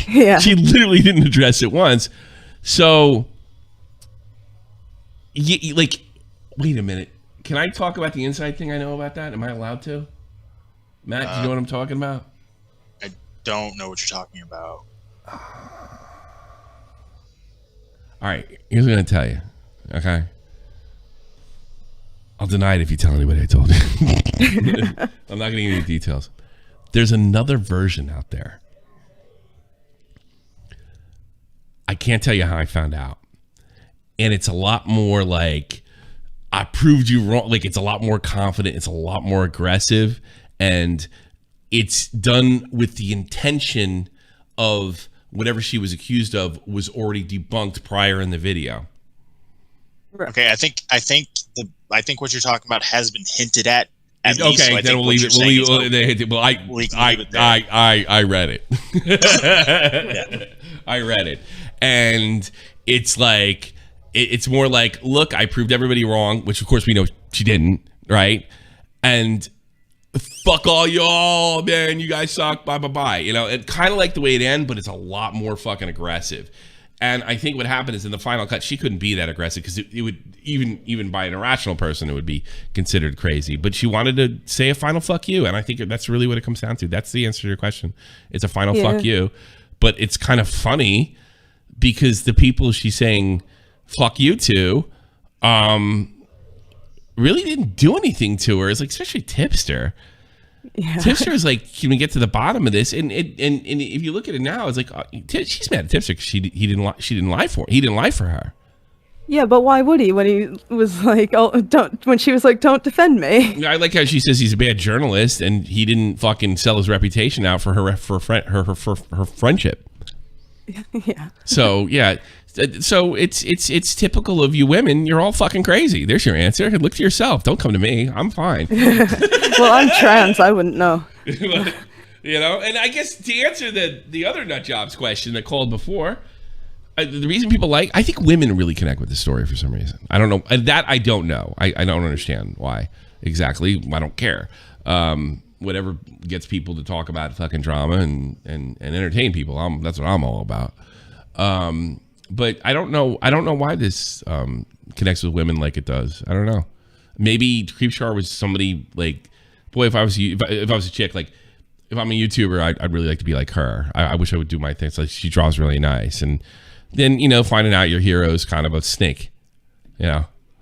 S11: Yeah.
S1: She literally didn't address it once. So, wait a minute. Can I talk about the inside thing I know about that? Am I allowed to? Matt, do you know what I'm talking about?
S3: I don't know what you're talking about.
S1: All right, here's what I'm going to tell you, okay? I'll deny it if you tell anybody I told you. I'm not going to give you the details. There's another version out there. I can't tell you how I found out. And it's a lot more like, I proved you wrong. Like, it's a lot more confident. It's a lot more aggressive. And it's done with the intention of whatever she was accused of was already debunked prior in the video.
S3: Okay, I think what you're talking about has been hinted at. Least,
S1: okay,
S3: so
S1: then we'll leave it. Well, I read it. I read it, and it's like it's more like, look, I proved everybody wrong, which of course we know she didn't, right? And fuck all y'all, man, you guys suck, bye. It kind of like the way it ended, but it's a lot more fucking aggressive. And I think what happened is in the final cut, she couldn't be that aggressive because it would, even by an irrational person, it would be considered crazy. But she wanted to say a final fuck you. And I think that's really what it comes down to. That's the answer to your question. It's a final fuck you. But it's kind of funny because the people she's saying fuck you to really didn't do anything to her. It's like, especially Tipster. Tipster is like, can we get to the bottom of this? And if you look at it now, it's like she's mad at Tipster because he didn't lie for her.
S11: Yeah, but why would he when he was like, "Oh, don't"? When she was like, "Don't defend me."
S1: I like how she says he's a bad journalist and he didn't fucking sell his reputation out for her friendship.
S11: Yeah.
S1: So yeah, so it's typical of you women. You're all fucking crazy. There's your answer. Look to yourself. Don't come to me. I'm fine.
S11: Well, I'm trans. I wouldn't know.
S1: You know, and I guess to answer the other nut jobs question that called before. The reason people I think women really connect with the story for some reason. I don't know. That I don't know. I don't understand why exactly. I don't care. Whatever gets people to talk about fucking drama and entertain people. That's what I'm all about. But I don't know. I don't know why this connects with women like it does. I don't know. Maybe Creepshow was somebody like, boy, if I was a chick, like if I'm a YouTuber, I'd really like to be like her. I wish I would do my things. Like she draws really nice and. Then finding out your hero is kind of a snake.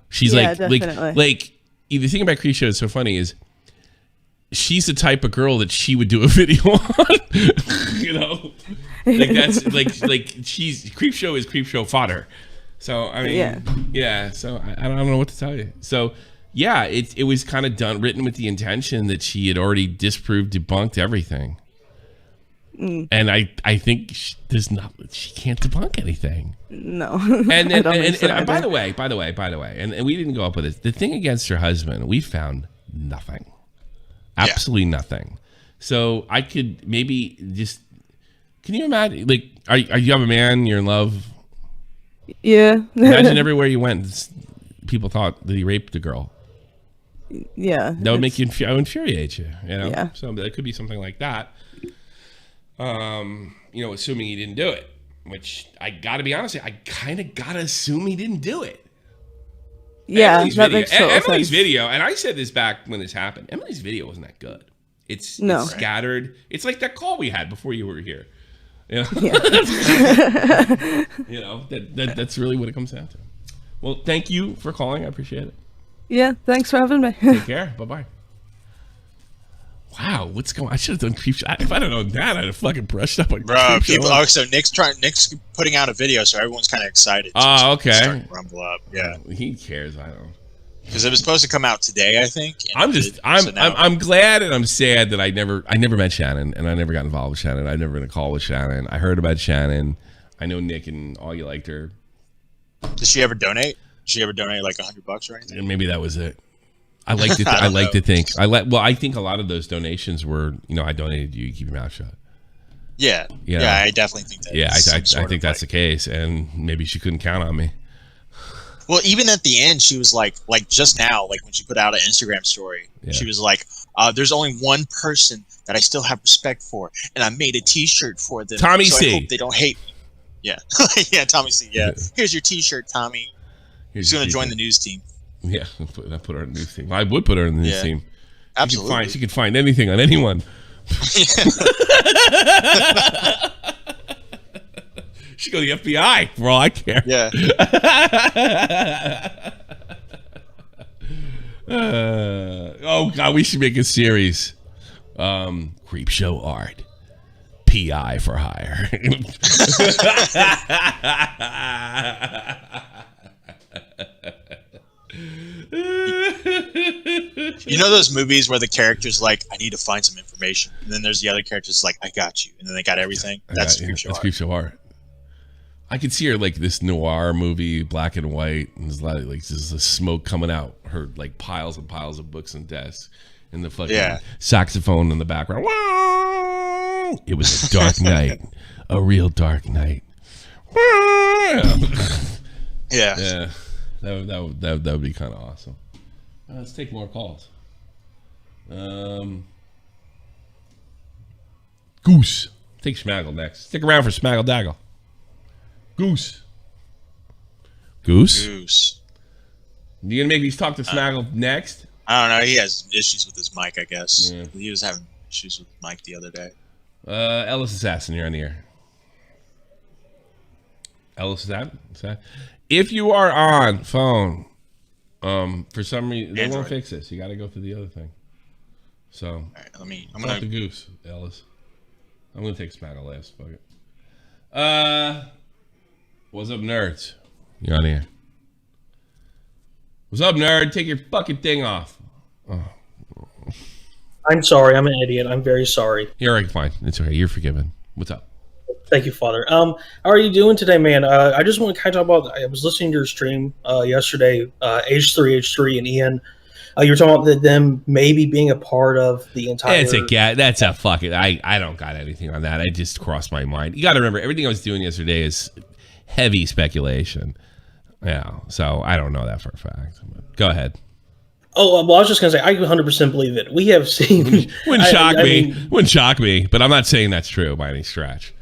S1: She's
S11: definitely.
S1: like the thing about Creepshow is so funny is she's the type of girl that she would do a video on. Like that's like she's Creepshow is Creepshow fodder. So I mean, yeah. So I don't know what to tell you. So yeah, it was kind of written with the intention that she had already debunked everything. And I think she can't debunk anything.
S11: No.
S1: And then and by the way, and we didn't go up with this. The thing against her husband, we found nothing. Absolutely nothing. So I could maybe just can you imagine like are you have a man, you're in love?
S11: Yeah.
S1: Imagine everywhere you went, people thought that he raped the girl.
S11: Yeah.
S1: That would make you infuriate you,
S11: Yeah.
S1: So that could be something like that. Assuming he didn't do it, which I gotta be honest, I kind of gotta assume he didn't do it.
S11: Yeah,
S1: Emily's video, and I said this back when this happened. Emily's video wasn't that good. It's scattered. It's like that call we had before you were here. Yeah. That's really what it comes down to. Well, thank you for calling. I appreciate it.
S11: Yeah, thanks for having me.
S1: Take care. Bye-bye. Wow, what's going on? I should have done Creepshow. If I'd have known that, I'd have fucking brushed up on Creepshow.
S3: So Nick's putting out a video, so everyone's kind of excited.
S1: Oh, okay.
S3: Starting to rumble up. Yeah.
S1: He cares, I don't.
S3: Because it was supposed to come out today, I think.
S1: I'm glad and I'm sad that I never met Shannon and I never got involved with Shannon. I've never been in a call with Shannon. I heard about Shannon. I know Nick and all you liked her.
S3: Did she ever donate? Did she ever donate like $100 or anything?
S1: And maybe that was it. I like to think. I think a lot of those donations were, I donated to you. Keep your mouth shut.
S3: Yeah. Yeah, I definitely think that.
S1: Yeah, I think that's the case, and maybe she couldn't count on me.
S3: Well, even at the end, she was like just now, like when she put out an Instagram story, she was like, "There's only one person that I still have respect for, and I made a T-shirt for them.
S1: Tommy
S3: so
S1: C.
S3: I hope they don't hate me." Yeah, yeah, Tommy C. Yeah, here's your T-shirt, Tommy. He's going to join the news team.
S1: Yeah, I put her in the news team. I would put her in the news team.
S3: Absolutely.
S1: She could find anything on anyone. She go to the FBI for all I care.
S3: Yeah.
S1: Oh God, we should make a series. Creepshow Art. PI for hire.
S3: You know those movies where the character's like, I need to find some information, and then there's the other character's like, I got you, and then they got everything. That's
S1: Creepshow Art. I could see her like this noir movie, black and white, and there's a lot of like there's a smoke coming out. Her like piles and piles of books and desks, and the fucking saxophone in the background. It was a dark night, a real dark night.
S3: Yeah.
S1: That would be kind of awesome. Let's take more calls. Goose. Take Schmaggle next. Stick around for Smaggle Daggle. Goose. You gonna make me talk to Smaggle next?
S3: I don't know. He has issues with his mic, I guess. Yeah. He was having issues with Mike the other day.
S1: Ellis Assassin, you're on the air. Ellis Assassin? If you are on phone, for some reason, they won't fix this. You got to go through the other thing. So,
S3: all right, I'm
S1: talk
S3: gonna
S1: to Goose, Ellis. I'm gonna take Smaggle last. Fuck it. What's up, nerds? You're on here. What's up, nerd? Take your fucking thing off. Oh.
S12: I'm sorry. I'm an idiot. I'm very sorry.
S1: You're right. Fine. It's okay. You're forgiven. What's up?
S12: Thank you, Father. How are you doing today, man? I just want to kind of talk about. I was listening to your stream yesterday. H3 and Ian. You were talking about them maybe being a part of the entire.
S1: That's a fucking. I don't got anything on that. I just crossed my mind. You got to remember, everything I was doing yesterday is heavy speculation. Yeah, so I don't know that for a fact. Go ahead.
S12: Oh, well, I was just going to say, I 100% believe it. We have seen.
S1: Wouldn't shock me, but I'm not saying that's true by any stretch.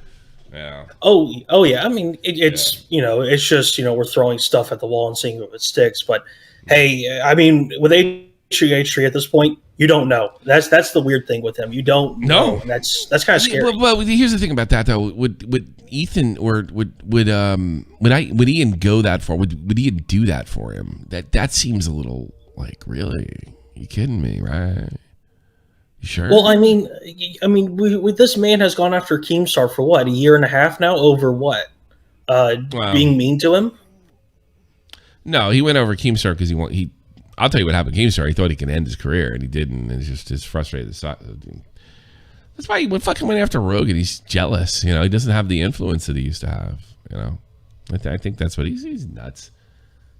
S1: Yeah.
S12: Oh yeah. I mean, it's it's just we're throwing stuff at the wall and seeing if it sticks. But hey, I mean, with H3 at this point, you don't know. That's the weird thing with him. You don't know. And that's kind of scary.
S1: Well, here's the thing about that though. Would Ethan or would Ian go that far? Would Ian do that for him? That seems a little like, really? You kidding me, right? You sure?
S12: Well, I mean, this man has gone after Keemstar for what, a year and a half now over what? Being mean to him?
S1: No, he went over Keemstar because he. I'll tell you what happened to Keemstar. He thought he could end his career, and he didn't. And it's just frustrated. That's why he fucking went after Rogan. He's jealous. He doesn't have the influence that he used to have. I think that's what he's nuts.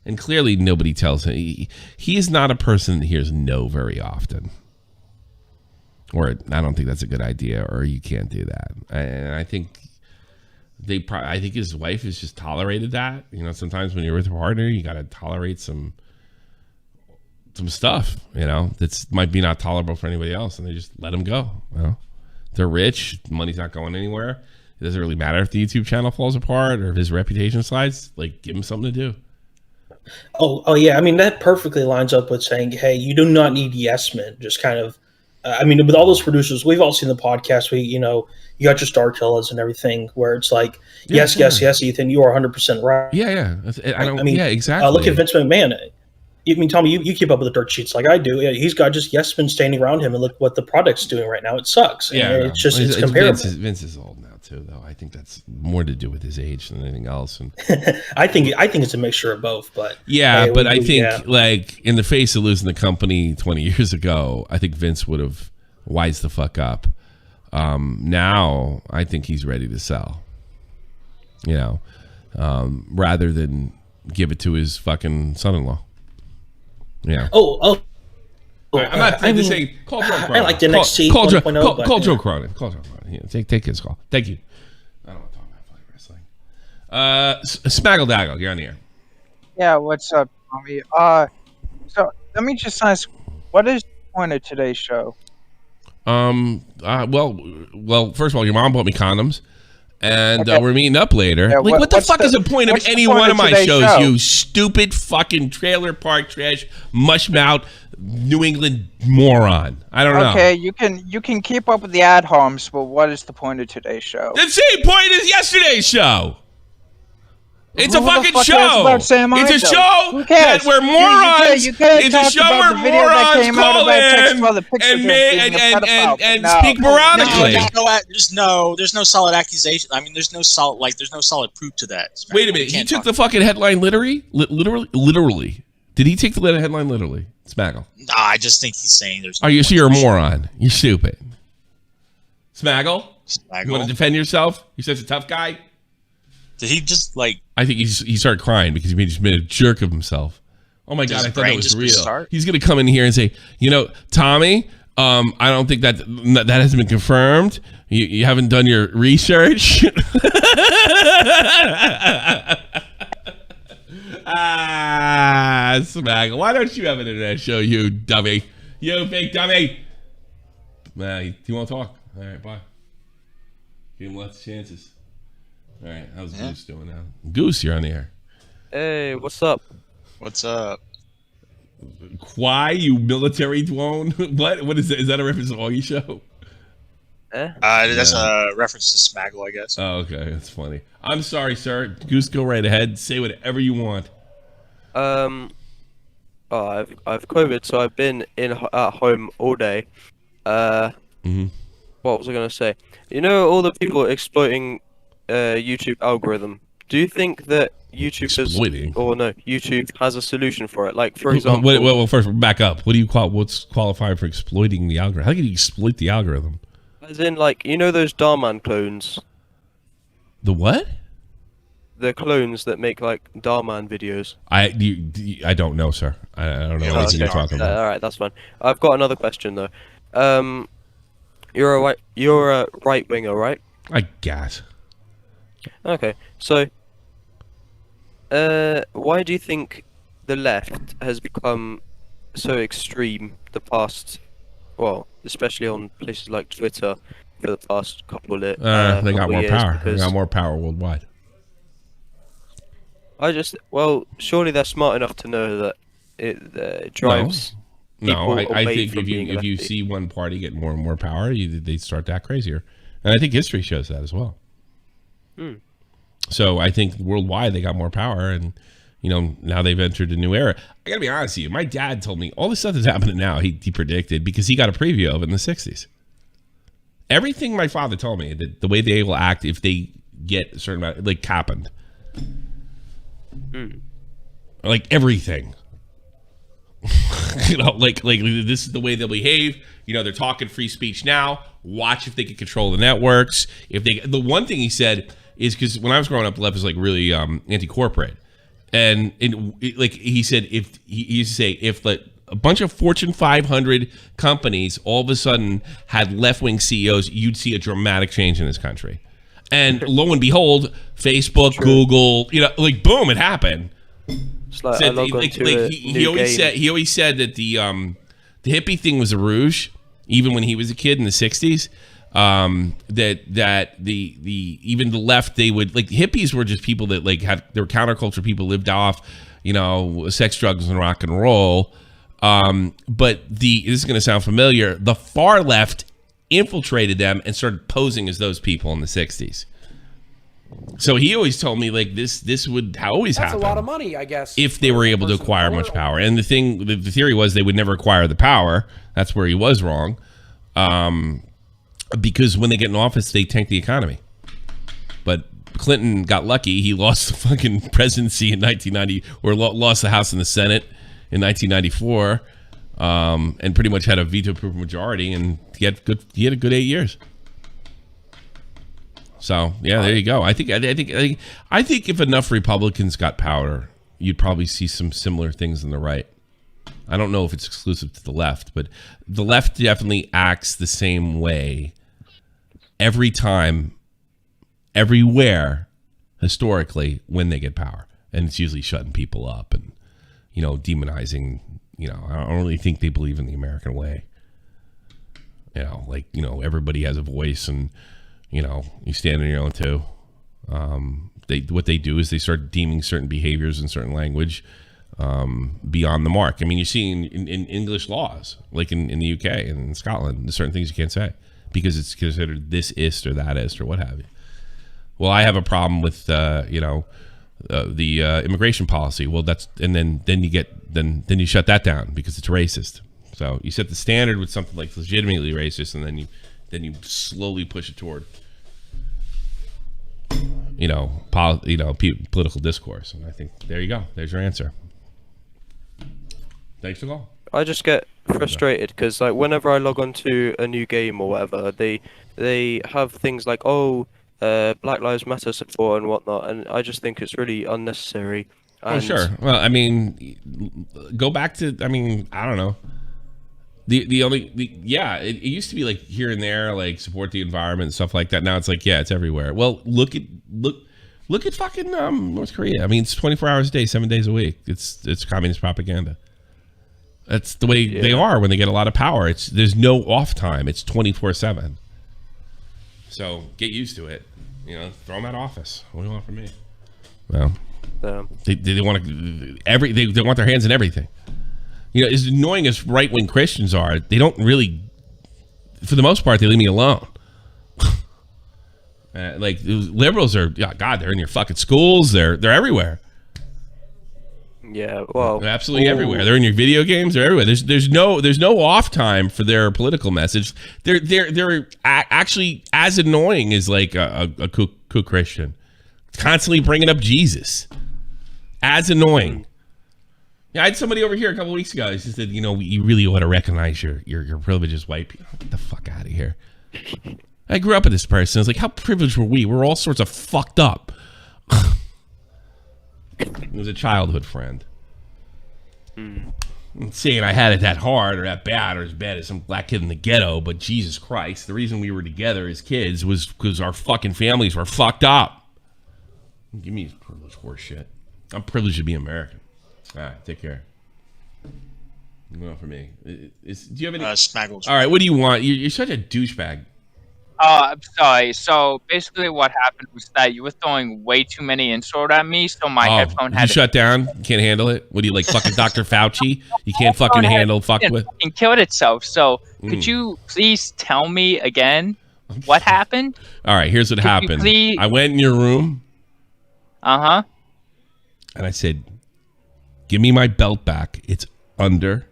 S1: And clearly, nobody tells him. He is not a person that hears no very often. Or I don't think that's a good idea. Or you can't do that. And I think I think his wife has just tolerated that. Sometimes when you're with a partner, you got to tolerate some stuff, that's might be not tolerable for anybody else, and they just let them go. They're rich, money's not going anywhere. It doesn't really matter if the YouTube channel falls apart or if his reputation slides. Like, give him something to do.
S12: Oh yeah. I mean, that perfectly lines up with saying, hey, you do not need yes men. Just kind of, with all those producers, we've all seen the podcast. You got your Star Killers and everything, where it's like, yes, Ethan, you are 100% right.
S1: Yeah. Exactly.
S12: Look at Vince McMahon. Tommy, you keep up with the dirt sheets like I do. He's got just yes men standing around him, and look what the product's doing right now. It sucks. It's comparable.
S1: Vince is old now too, though. I think that's more to do with his age than anything else. And
S12: I think it's a mixture of both. But
S1: I think like in the face of losing the company 20 years ago, I think Vince would have wised the fuck up. Now I think he's ready to sell. Rather than give it to his fucking son-in-law. Yeah.
S12: I'm
S1: not to say call Joe Cronin.
S12: I like the next seat.
S1: Call Joe Cronin. Call Joe Cronin. Yeah, take his call. Thank you. I don't want to talk about wrestling. Smaggle Daggle, you're on the air.
S13: Yeah, what's up, Tommy? So let me just ask, what is the point of today's show?
S1: Well, first of all, your mom bought me condoms. And we're meeting up later. Yeah, what the fuck is the point of any one of my shows, you stupid fucking trailer park trash, mushmouth, New England moron? I don't know.
S13: Okay, you can keep up with the ad homs, but what is the point of today's show?
S1: The same point as yesterday's show. It's a fucking show.
S13: About Sam Hyde,
S1: it's a show that where morons. It's a show where morons call in and speak moronically.
S3: There's no solid accusation. I mean, there's no solid proof to that.
S1: Wait a minute. He took the fucking headline literally. Did he take the headline literally? Smaggle.
S3: Nah, I just think he's saying there's.
S1: You're a moron. You're stupid. Smaggle. You want to defend yourself? You're such a tough guy.
S3: Did he just like?
S1: I think he started crying because he just made a jerk of himself. Oh my god! I thought that was real. He's gonna come in here and say, Tommy, I don't think that hasn't been confirmed. You haven't done your research. Smaggle. Why don't you have an internet show, you dummy? You big dummy. Nah, he won't talk. All right, bye. Give him lots of chances. All right, how's Goose doing now? Goose, you're on the air.
S14: Hey, what's up?
S3: What's up?
S1: Why, you military drone? What is that? Is that a reference to Augie show?
S3: That's a reference to Smaggle, I guess.
S1: Oh, okay, that's funny. I'm sorry, sir. Goose, go right ahead. Say whatever you want.
S14: I've COVID, so I've been at home all day. What was I gonna say? You know, all the people exploiting YouTube algorithm. Do you think that YouTube has a solution for it? Like, for example,
S1: well, first back up. What do you call? What's qualifying for exploiting the algorithm? How can you exploit the algorithm?
S14: as in, like, you know those Darman clones?
S1: The what?
S14: The clones that make like Darman videos.
S1: I don't know, sir. I don't know what you're talking about.
S14: All right, that's fine. I've got another question though. You're a right winger, right?
S1: I guess.
S14: Okay, so why do you think the left has become so extreme the past, well, especially on places like Twitter for the past couple of
S1: they got more power. They got more power worldwide.
S14: Well, surely they're smart enough to know that it drives.
S1: No, I think if you see one party get more and more power, they start to act crazier, and I think history shows that as well. So I think worldwide they got more power, and now they've entered a new era. I gotta be honest with you. My dad told me all this stuff that's happening now. He predicted because he got a preview of it in the '60s. Everything my father told me, that the way they will act if they get a certain amount, like happened. Like everything. Like this is the way they'll behave. They're talking free speech now. Watch if they can control the networks. The one thing he said is, because when I was growing up, the left was like really anti-corporate, and he said if he used to say if a bunch of Fortune 500 companies all of a sudden had left-wing CEOs, you'd see a dramatic change in this country. And lo and behold, Facebook, Google, boom, it happened.
S14: Like
S1: he always said that the hippie thing was a ruse, even when he was a kid in the '60s. That even the left, they would hippies were just people that they were counterculture people, lived off sex, drugs, and rock and roll. But this is going to sound familiar. The far left infiltrated them and started posing as those people in the '60s. So he always told me this would always happen.
S15: That's a lot of money, I guess,
S1: if they were able to acquire much power. And the theory was they would never acquire the power. That's where he was wrong. Because when they get in office, they tank the economy. But Clinton got lucky. He lost the fucking presidency in 1990, or lost the House and the Senate in 1994, and pretty much had a veto-proof majority, and he had a good 8 years. So yeah, there you go. I think if enough Republicans got power, you'd probably see some similar things on the right. I don't know if it's exclusive to the left, but the left definitely acts the same way every time, everywhere, historically, when they get power. And it's usually shutting people up and, demonizing. I don't really think they believe in the American way. Everybody has a voice, and, you stand on your own too. What they do is they start deeming certain behaviors and certain language beyond the mark. I mean, you're seeing in English laws, like in the UK and in Scotland, there's certain things you can't say because it's considered this ist or that ist or what have you. Well, I have a problem with the immigration policy. Well, then you shut that down because it's racist. So you set the standard with something like legitimately racist, and then you slowly push it toward political discourse. And I think there you go. There's your answer. Thanks for the call.
S14: I just get frustrated because whenever I log on to a new game or whatever, they have things like Black Lives Matter support and whatnot, and I just think it's really unnecessary.
S1: Oh, sure. Well, I mean, go back to, I don't know. It used to be like here and there, like support the environment and stuff like that. Now it's like, yeah, it's everywhere. Well, look at fucking North Korea. I mean, it's 24 hours a day, 7 days a week. It's communist propaganda. That's the way they are when they get a lot of power. There's no off time. It's 24/7. So get used to it. Throw them out of office. What do you want from me? Well, they want they want their hands in everything. As annoying as right-wing Christians are, they don't really, for the most part, they leave me alone. Liberals are, they're in your fucking schools. They're everywhere.
S14: Yeah, well,
S1: they're absolutely everywhere. They're in your video games. They're everywhere. There's no off time for their political message. They're actually as annoying as like a cook Christian, constantly bringing up Jesus. As annoying. Yeah, I had somebody over here a couple weeks ago. He said, you really ought to recognize your privilege as white people. Get the fuck out of here. I grew up with this person. I was like, how privileged were we? We're all sorts of fucked up. It was a childhood friend. I'm saying I had it that hard or that bad or as bad as some black kid in the ghetto, but Jesus Christ, the reason we were together as kids was because our fucking families were fucked up. Give me privilege horse shit. I'm privileged to be American. All right, take care. No, for me. Do you have any?
S3: Smaggles.
S1: All right, what do you want? You're such a douchebag.
S13: I'm sorry. So basically, what happened was that you were throwing way too many insults at me, so my headphone had
S1: to shut down. You can't handle it. What do you like, fucking Dr. Fauci? You can't fucking handle fuck with.
S13: It killed itself. So could you please tell me again what happened?
S1: All right, here's what happened. I went in your room.
S13: And
S1: I said, "Give me my belt back. It's under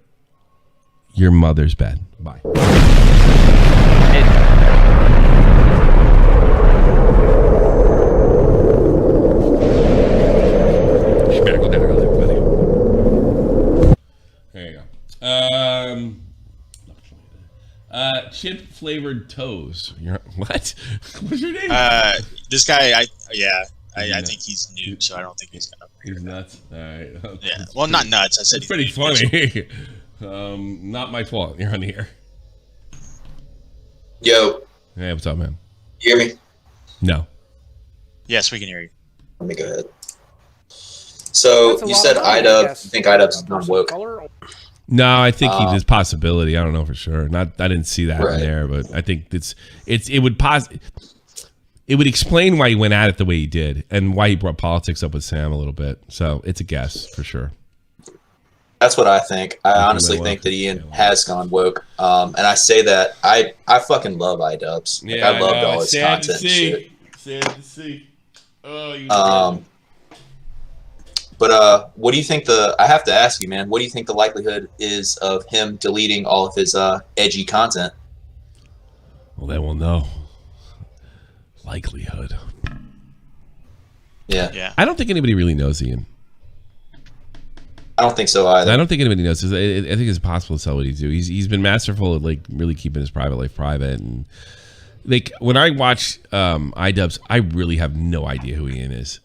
S1: your mother's bed." Bye. There you go. Chip flavored toes. What? What's your name?
S3: This guy, I think he's new, so I don't think he's gonna.
S1: He's nuts. All right.
S3: Yeah. Well, not nuts. I said
S1: it's pretty funny. Not my fault. You're on the air.
S15: Yo.
S1: Hey, what's up, man?
S15: You hear me?
S1: No.
S3: Yes, we can hear you.
S15: Let me go ahead. So you said iDubbbz. You think iDubbbz is not woke?
S1: No, I think there's possibility. I don't know for sure. I didn't see that in there, but I think it would explain why he went at it the way he did and why he brought politics up with Sam a little bit. So it's a guess for sure.
S15: That's what I think. I honestly think that Ian has gone woke. And I say that I fucking love iDubbbz. Like, I loved all his content and shit.
S1: Sad to see. Oh,
S15: But what do you think I have to ask you, man, what do you think the likelihood is of him deleting all of his edgy content?
S1: Well, then we'll know. Likelihood.
S15: Yeah.
S1: I don't think anybody really knows Ian.
S15: I don't think so either.
S1: I don't think anybody knows. I think it's possible to tell what he's doing. He's been masterful at like really keeping his private life private, and like when I watch iDubbbz, I really have no idea who Ian is.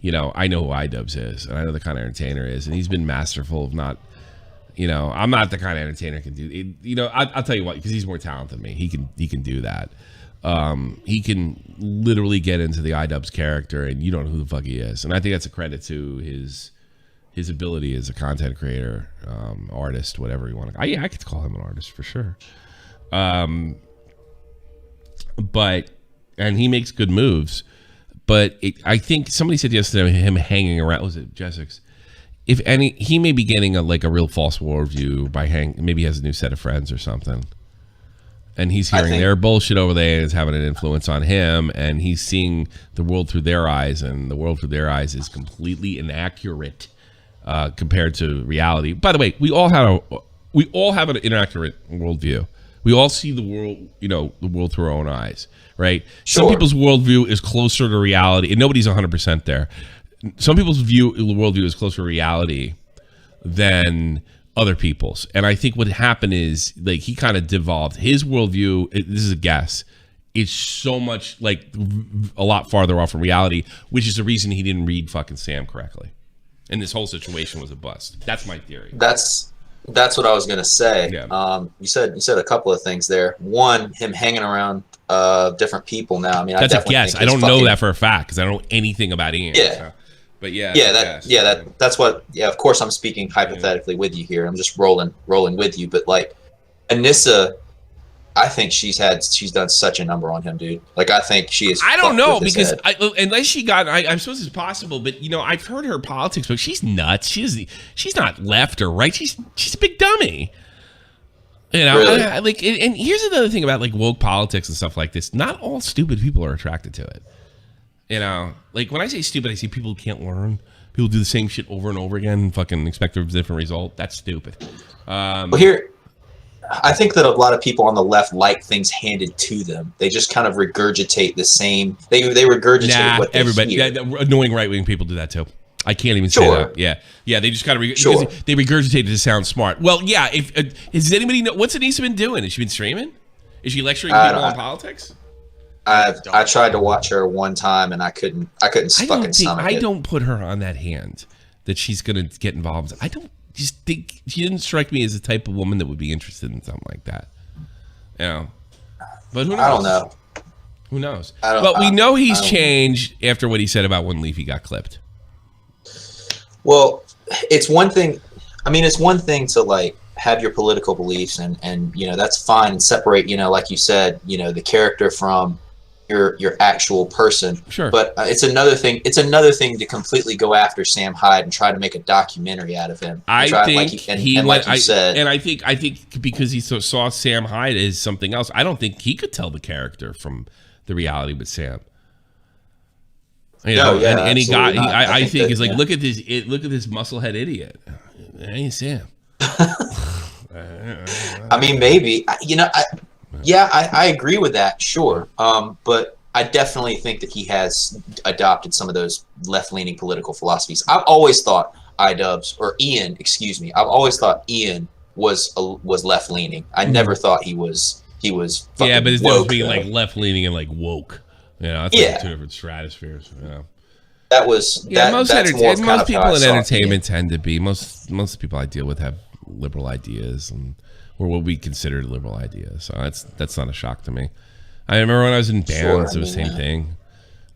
S1: I know who iDubbbz is, and I know the kind of entertainer is, and he's been masterful of not. I'm not the kind of entertainer who can do it. I'll tell you what, because he's more talented than me. He can do that. He can literally get into the iDubbbz character, and you don't know who the fuck he is. And I think that's a credit to his ability as a content creator, artist, whatever you want to. I could call him an artist for sure. And he makes good moves. But I think somebody said yesterday him hanging around. Was it Jessica's? If any, he may be getting a real false worldview by maybe he has a new set of friends or something. And he's hearing their bullshit over there, and it's having an influence on him, and he's seeing the world through their eyes, and the world through their eyes is completely inaccurate compared to reality. By the way, we all have an inaccurate worldview. We all see the world, the world through our own eyes, right? Sure. Some people's worldview is closer to reality, and nobody's 100% there. Some people's worldview is closer to reality than other people's. And I think what happened is he kind of devolved his worldview. This is a guess. It's so much a lot farther off from reality, which is the reason he didn't read fucking Sam correctly. And this whole situation was a bust. That's my theory.
S15: That's what I was gonna say.
S1: Yeah.
S15: You said a couple of things there. One, him hanging around different people now. I mean,
S1: that's a guess. I don't know that for a fact because I don't know anything about Ian.
S15: Yeah.
S1: So. But
S15: that's what. Yeah, of course, I'm speaking hypothetically with you here. I'm just rolling with you. But Anisa, I think she's done such a number on him, dude. I think she is.
S1: I don't know because unless she got, I suppose it's possible. But I've heard her politics, but she's nuts. She's not left or right. She's a big dummy.
S15: Really?
S1: And here's another thing about woke politics and stuff like this. Not all stupid people are attracted to it. When I say stupid, I say people who can't learn, People do the same shit over and over again and fucking expect a different result. That's stupid.
S15: Well, here, I think that a lot of people on the left like things handed to them. They just kind of regurgitate the same. They regurgitate what they
S1: everybody.
S15: hear.
S1: Yeah, annoying right-wing people do that too. I can't even say that. Yeah, they just kind of they regurgitate it to sound smart. Well, yeah. If does anybody know what's Anisa been doing? Has she been streaming? Is she lecturing people on politics?
S15: I tried to watch her one time and I couldn't fucking stomach it.
S1: I don't put her on that hand that she's gonna get involved. I don't just think she didn't strike me as the type of woman that would be interested in something like that. You know, but who knows?
S15: I don't know.
S1: Who knows? But we know he's changed after what he said about when Leafy got clipped.
S15: Well, it's one thing. I mean, it's one thing to like have your political beliefs and you know, that's fine, and separate, you know, like you said, you know, the character from your actual person.
S1: Sure.
S15: But it's another thing. It's another thing to completely go after Sam Hyde and try to make a documentary out of him.
S1: I think
S15: like you said,
S1: and I think because he saw Sam Hyde as something else, I don't think he could tell the character from the reality with Sam. You know, and he got. I think he's like, look at this musclehead idiot. That ain't Sam.
S15: I mean, maybe, you know, I agree with that, sure. But I definitely think that he has adopted some of those left-leaning political philosophies. I've always thought iDubbbz, or Ian, excuse me. I've always thought Ian was left-leaning. I never thought he was.
S1: Yeah, but it's difference between like left-leaning and like woke. You know, that's like two different stratospheres. You know.
S15: That was
S1: most people in entertainment tend to be most people I deal with have liberal ideas or what we consider liberal ideas. So that's not a shock to me. I remember when I was in bands, it was the same thing.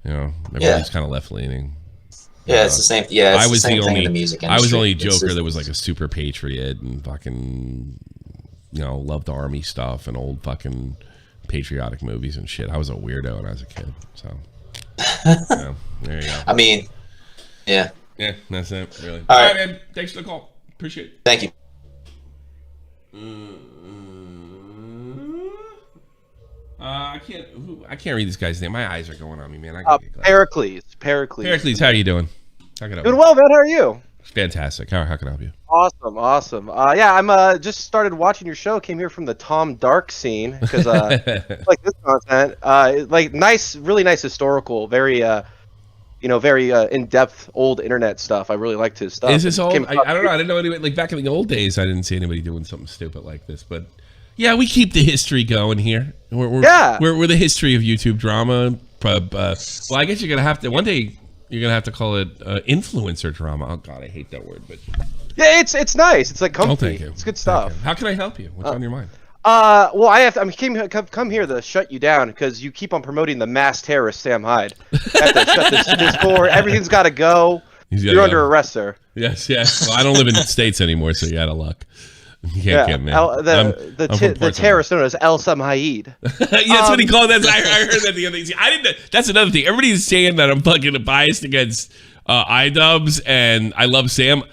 S1: You know, everybody's kind of left leaning.
S15: Yeah, it's the same. Yeah,
S1: I was
S15: the same
S1: the
S15: thing
S1: only
S15: in the music
S1: I was the only
S15: industry.
S1: joker that was like a super patriot and fucking, you know, loved army stuff and old fucking patriotic movies and shit. I was a weirdo when I was a kid. So yeah, there you go.
S15: I mean, yeah,
S1: that's it. Really.
S15: All
S1: All
S15: right,
S1: right, man. Thanks for the call. Appreciate it.
S15: Thank you.
S1: I can't read this guy's name. My eyes are going on me, man.
S16: Pericles.
S1: Pericles, how are you doing? How can I help
S16: Doing
S1: you?
S16: well, man. How are you?
S1: Fantastic. How can I help you?
S16: Awesome. Yeah, I'm just started watching your show. Came here from the Tom Dark scene because like this content. Like really nice historical, very very in-depth old internet stuff. I really liked his stuff.
S1: Is this old? I don't know. I didn't know anybody like back in the old days. I didn't see anybody doing something stupid like this. But yeah, we keep the history going here. We're the history of YouTube drama. Well, I guess you're gonna have to one day. You're gonna have to call it influencer drama. Oh God, I hate that word, but
S16: yeah, it's nice. It's like comfy.
S1: Oh, thank you.
S16: It's good stuff.
S1: How can I help you? What's on your mind?
S16: Well, I come here to shut you down because you keep on promoting the mass terrorist Sam Hyde. Have to shut this Discord. Everything's got to go. You're under arrest, sir.
S1: Yes. Well, I don't live in the States anymore, so you're out of luck. You can't get me.
S16: The terrorist known as Sam Hyde.
S1: That's what he called that. I heard that the other day. I didn't. That's another thing. Everybody's saying that I'm fucking biased against iDubbbz, and I love Sam.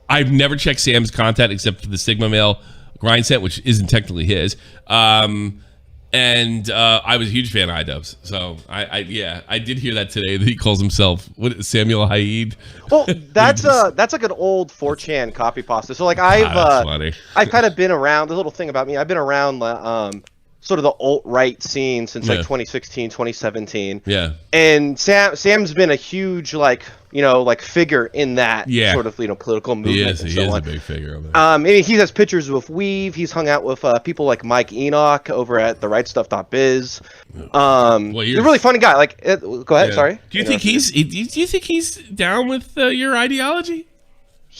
S1: I've never checked Sam's content except for the Sigma Male grind set, which isn't technically his. And I was a huge fan of iDubbbz. So I did hear that today that he calls himself Samuel Hyde.
S16: Well, that's like an old 4chan copy pasta. So like I've kind of been around. The little thing about me, I've been around sort of the alt-right scene since like 2016, 2017.
S1: Yeah.
S16: And Sam's been a huge figure in that sort of political movement.
S1: He is a big figure over there.
S16: I mean, he has pictures with Weave. He's hung out with people like Mike Enoch over at the rightstuff.biz. He's a really funny guy. Like, go ahead. Sorry.
S1: Do you think he's down with your ideology?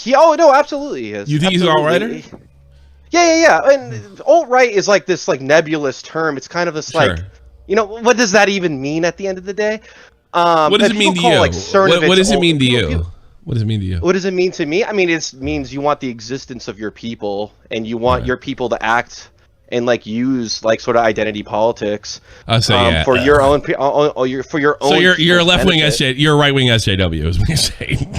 S16: No, absolutely he is.
S1: You think
S16: absolutely.
S1: he's an alt-righter?
S16: Yeah. And alt-right is like this nebulous term. It's kind of this what does that even mean at the end of the day?
S1: What does it mean to you? What does it mean to you? What does it mean to you?
S16: What does it mean to me? I mean, it means you want the existence of your people, and you want your people to act and use sort of identity politics for your own.
S1: So you're a left wing SJ. You're a right wing SJW, is what you're saying.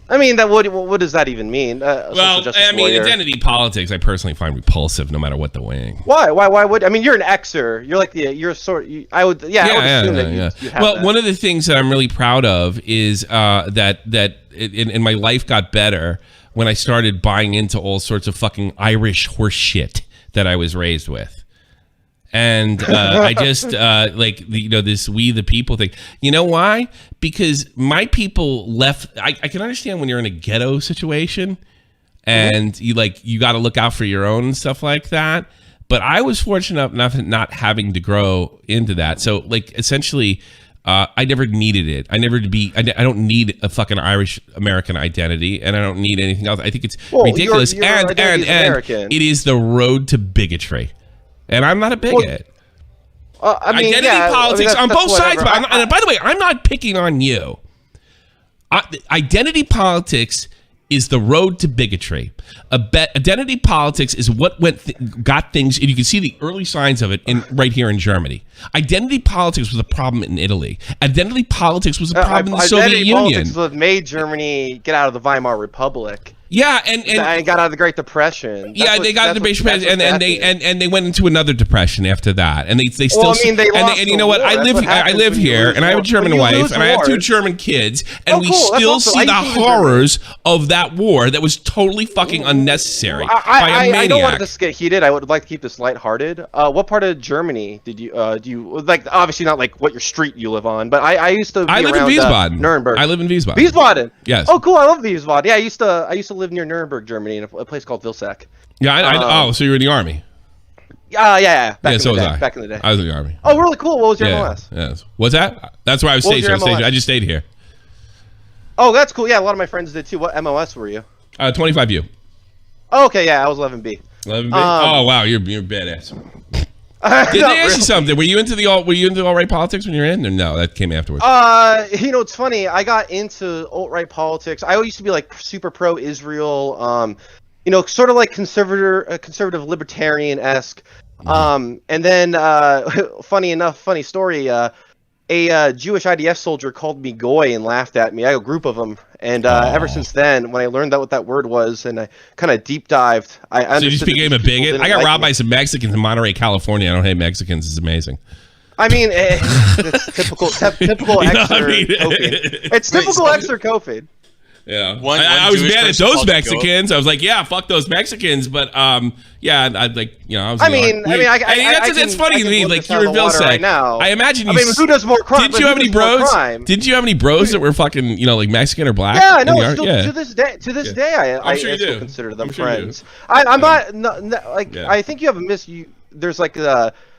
S16: I mean, what does that even mean?
S1: Well, I mean, identity politics, I personally find repulsive, no matter what the wing.
S16: Why would? I mean, you're an Xer. You're like I would assume that you'd have
S1: well,
S16: that.
S1: one of the things that I'm really proud of is that my life got better when I started buying into all sorts of fucking Irish horse shit that I was raised with. And I just this we the people thing. You know why? Because my people left. I can understand when you're in a ghetto situation and you got to look out for your own and stuff like that. But I was fortunate enough not having to grow into that. So essentially, I never needed it. I don't need a fucking Irish American identity, and I don't need anything else. I think it's ridiculous.
S16: Your
S1: and it is the road to bigotry. And I'm not a bigot. Identity politics on both sides. And by the way, I'm not picking on you. Identity politics is the road to bigotry. Identity politics is what got things, and you can see the early signs of it right here in Germany. Identity politics was a problem in Italy. Identity politics was a problem in the Soviet Union.
S16: Identity politics made Germany get out of the Weimar Republic.
S1: Yeah, and
S16: got out of the Great Depression.
S1: They got out of the Great Depression, and they went into another depression after that. And they still.
S16: Well, I mean, they lost
S1: and you know what? I live here, and I have a German wife, and I have 2 German kids, and we still see the horrors of that war that was totally fucking unnecessary by a maniac.
S16: I don't want this to get heated. I would like to keep this lighthearted. What part of Germany did you do you like? Obviously not like what your street you live on, but I used to. I
S1: live in Wiesbaden.
S16: Nuremberg.
S1: I live in Wiesbaden.
S16: Wiesbaden.
S1: Yes.
S16: Oh, cool. I love Wiesbaden. Yeah, I used to live near Nuremberg, Germany, in a place called Vilsack.
S1: Yeah, so you were in the army?
S16: Yeah. Back
S1: in
S16: the day.
S1: I was in the army.
S16: Oh, really cool. What was your MLS?
S1: Yes. What's that? That's where I was stationed. I just stayed here.
S16: Oh, that's cool. Yeah, a lot of my friends did too. What MLS were you?
S1: 25U.
S16: Oh, okay, yeah, I was 11B.
S1: 11B. Oh, wow, you're badass. Did they ask you something? Were you into alt-right politics when you were in? Or no, that came afterwards.
S16: It's funny. I got into alt-right politics. I used to be like super pro-Israel. Sort of like conservative libertarian-esque. And then, funny story. A Jewish IDF soldier called me goy and laughed at me. I had a group of them, and ever since then, when I learned what that word was, and I kind of deep dived, I
S1: so you just became a bigot. I got robbed by some Mexicans in Monterey, California. I don't hate Mexicans. It's amazing.
S16: I mean, it's typical Xer coping. It's typical Xer coping.
S1: Yeah, I was mad at those Mexicans. I was like, yeah, fuck those Mexicans. But yeah, I'd like, I was. That's funny to me. Like you're in Vilsack right now. I imagine.
S16: Who does more crime?
S1: Didn't you have any bros? Didn't you have any bros that were fucking, like Mexican or black?
S16: Yeah, no. To this day, I still consider them friends. I'm not like. I think you have there's like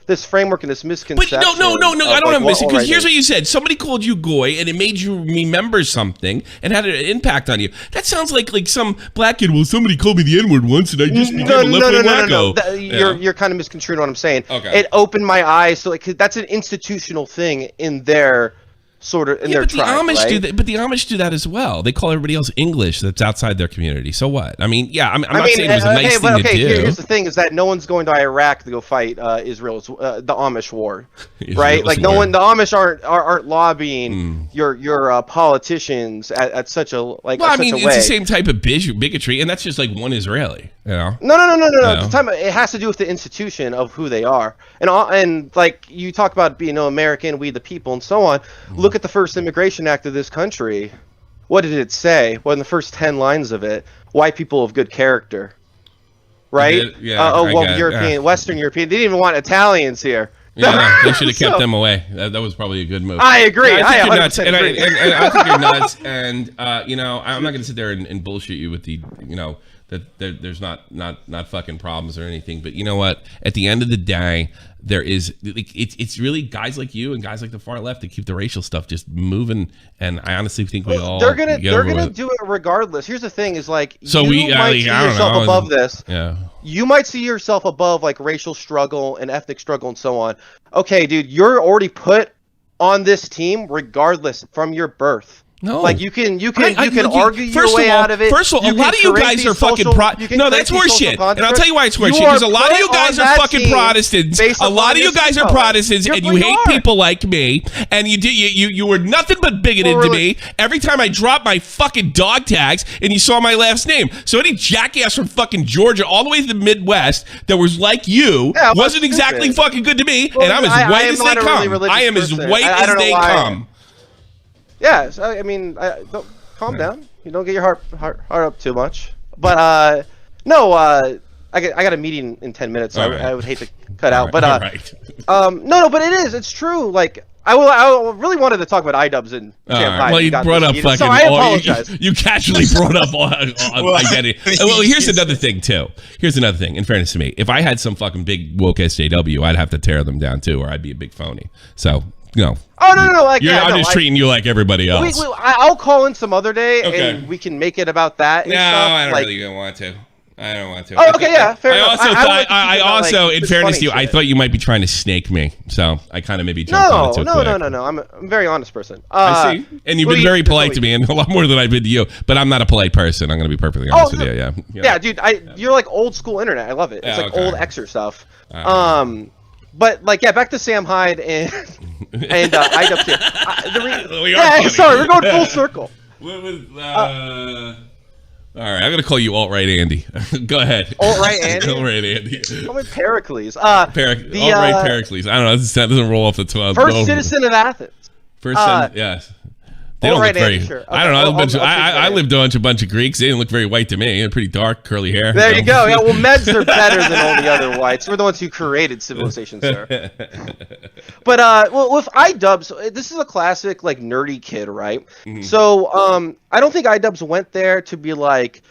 S16: this framework and this misconception.
S1: But no, I don't have a misconception. Because here's what you said. Somebody called you goy, and it made you remember something and had an impact on you. That sounds like some black kid. Well, somebody called me the N-word once, and I just became a left-wing wacko.
S16: You're kind of misconstruing what I'm saying.
S1: Okay.
S16: It opened my eyes. So that's an institutional thing in their their tribe,
S1: Amish do that, but the Amish do that as well. They call everybody else English that's outside their community. So what? I mean, yeah, I'm not saying it was a nice thing to do.
S16: Here's the thing: is that no one's going to Iraq to go fight Israel. It's the Amish war, right? Like the Amish aren't lobbying your politicians at such a like.
S1: Well, I mean, it's the same type of bigotry, and that's just like one Israeli. No.
S16: It has to do with the institution of who they are, and like you talk about being American, we the people, and so on. Look at the first Immigration Act of this country. What did it say? Well, in the first 10 lines of it, white people of good character, right?
S1: European,
S16: Western European. They didn't even want Italians here.
S1: Yeah, they should have kept them away. That was probably a good move.
S16: I agree.
S1: I think you're nuts, and I think you're nuts. And I'm not going to sit there and bullshit you with the that there's not fucking problems or anything. But you know what? At the end of the day, there is it's really guys like you and guys like the far left that keep the racial stuff just moving. And I honestly think
S16: they're gonna do it regardless. Here's the thing: is like
S1: so
S16: you might see yourself above this.
S1: Yeah.
S16: You might see yourself above like racial struggle and ethnic struggle and so on. Okay, dude, you're already put on this team regardless from your birth.
S1: No.
S16: Like you can argue your way out of it.
S1: First of all, a lot of you guys are fucking no, that's horseshit. And I'll tell you why it's horseshit. Because a lot of you guys are fucking Protestants. A lot of you guys are Protestants, and you hate people like me. And you were nothing but bigoted to me every time I dropped my fucking dog tags and you saw my last name. So any jackass from fucking Georgia all the way to the Midwest that was like you wasn't exactly fucking good to me. And I'm as white as they come. I am as white as they come.
S16: Yeah, so, I mean, don't, calm down. You don't get your heart up too much. But no, I got a meeting in 10 minutes. So I would hate to cut out. But no, but it's true. Like I really wanted to talk about iDubbbz and Sam Hyde.
S1: Well, you brought up fucking.
S16: So I apologize.
S1: You casually brought up identity. Well, here's another thing too. Here's another thing. In fairness to me, if I had some fucking big woke SJW, I'd have to tear them down too, or I'd be a big phony. So. No.
S16: Oh no! Like,
S1: I'm just treating you like everybody else.
S16: I'll call in some other day, and we can make it about that.
S1: No, I don't really want to. I don't want to.
S16: Oh, okay, yeah, fair enough.
S1: I also, in fairness to you, I thought you might be trying to snake me, so I kind of maybe jumped on it too quick.
S16: No. I'm a very honest person.
S1: I see, and you've been very polite to me, and a lot more than I've been to you. But I'm not a polite person. I'm going to be perfectly honest with you. Yeah.
S16: Yeah, dude. You're like old school internet. I love it. It's like old Xer stuff. But like, back to Sam Hyde and iDubbbz here. Sorry, we're going full circle.
S1: All right, I'm gonna call you alt-right Andy. Go ahead.
S16: Alt-right Andy.
S1: Alt-right Andy.
S16: I'm with Pericles.
S1: Alt-right Pericles. I don't know. That doesn't roll off the tongue.
S16: First citizen of Athens.
S1: Yes. They don't look very. Sure. I don't know. I lived among a bunch of Greeks. They didn't look very white to me. They're pretty dark, curly hair.
S16: There you go. Yeah, well, Meds are better than all the other whites. We're the ones who created civilization, sir. But well, with iDubbbz, this is a classic like nerdy kid, right? Mm-hmm. So I don't think iDubbbz went there to be like,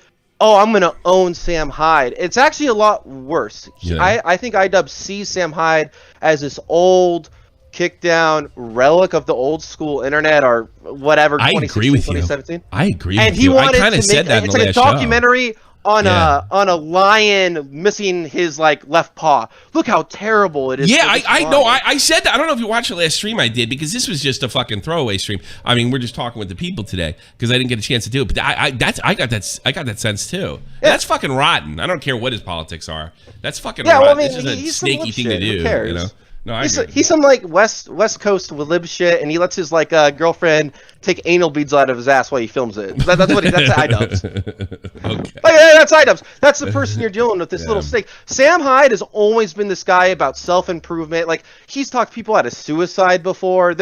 S16: oh, I'm gonna own Sam Hyde. It's actually a lot worse. Yeah. I think iDubbbz sees Sam Hyde as this old, kick down relic of the old school internet or whatever.
S1: I agree with you. I agree with you. I kind of said that in the last show.
S16: It's like a documentary on a lion missing his like left paw. Look how terrible it is.
S1: Yeah, I know. I said that. I don't know if you watched the last stream I did because this was just a fucking throwaway stream. I mean, we're just talking with the people today because I didn't get a chance to do it. But I got that sense too. Yeah. That's fucking rotten. I don't care what his politics are. That's fucking rotten. Well, I mean, this is a snaky thing to do. You know. No,
S16: he's some like West Coast lib shit, and he lets his like girlfriend take anal beads out of his ass while he films it. That's iDubbbz. Okay. Like, that's iDubbbz. That's the person you're dealing with. This little snake. Sam Hyde has always been this guy about self-improvement. Like he's talked people out of suicide before. He's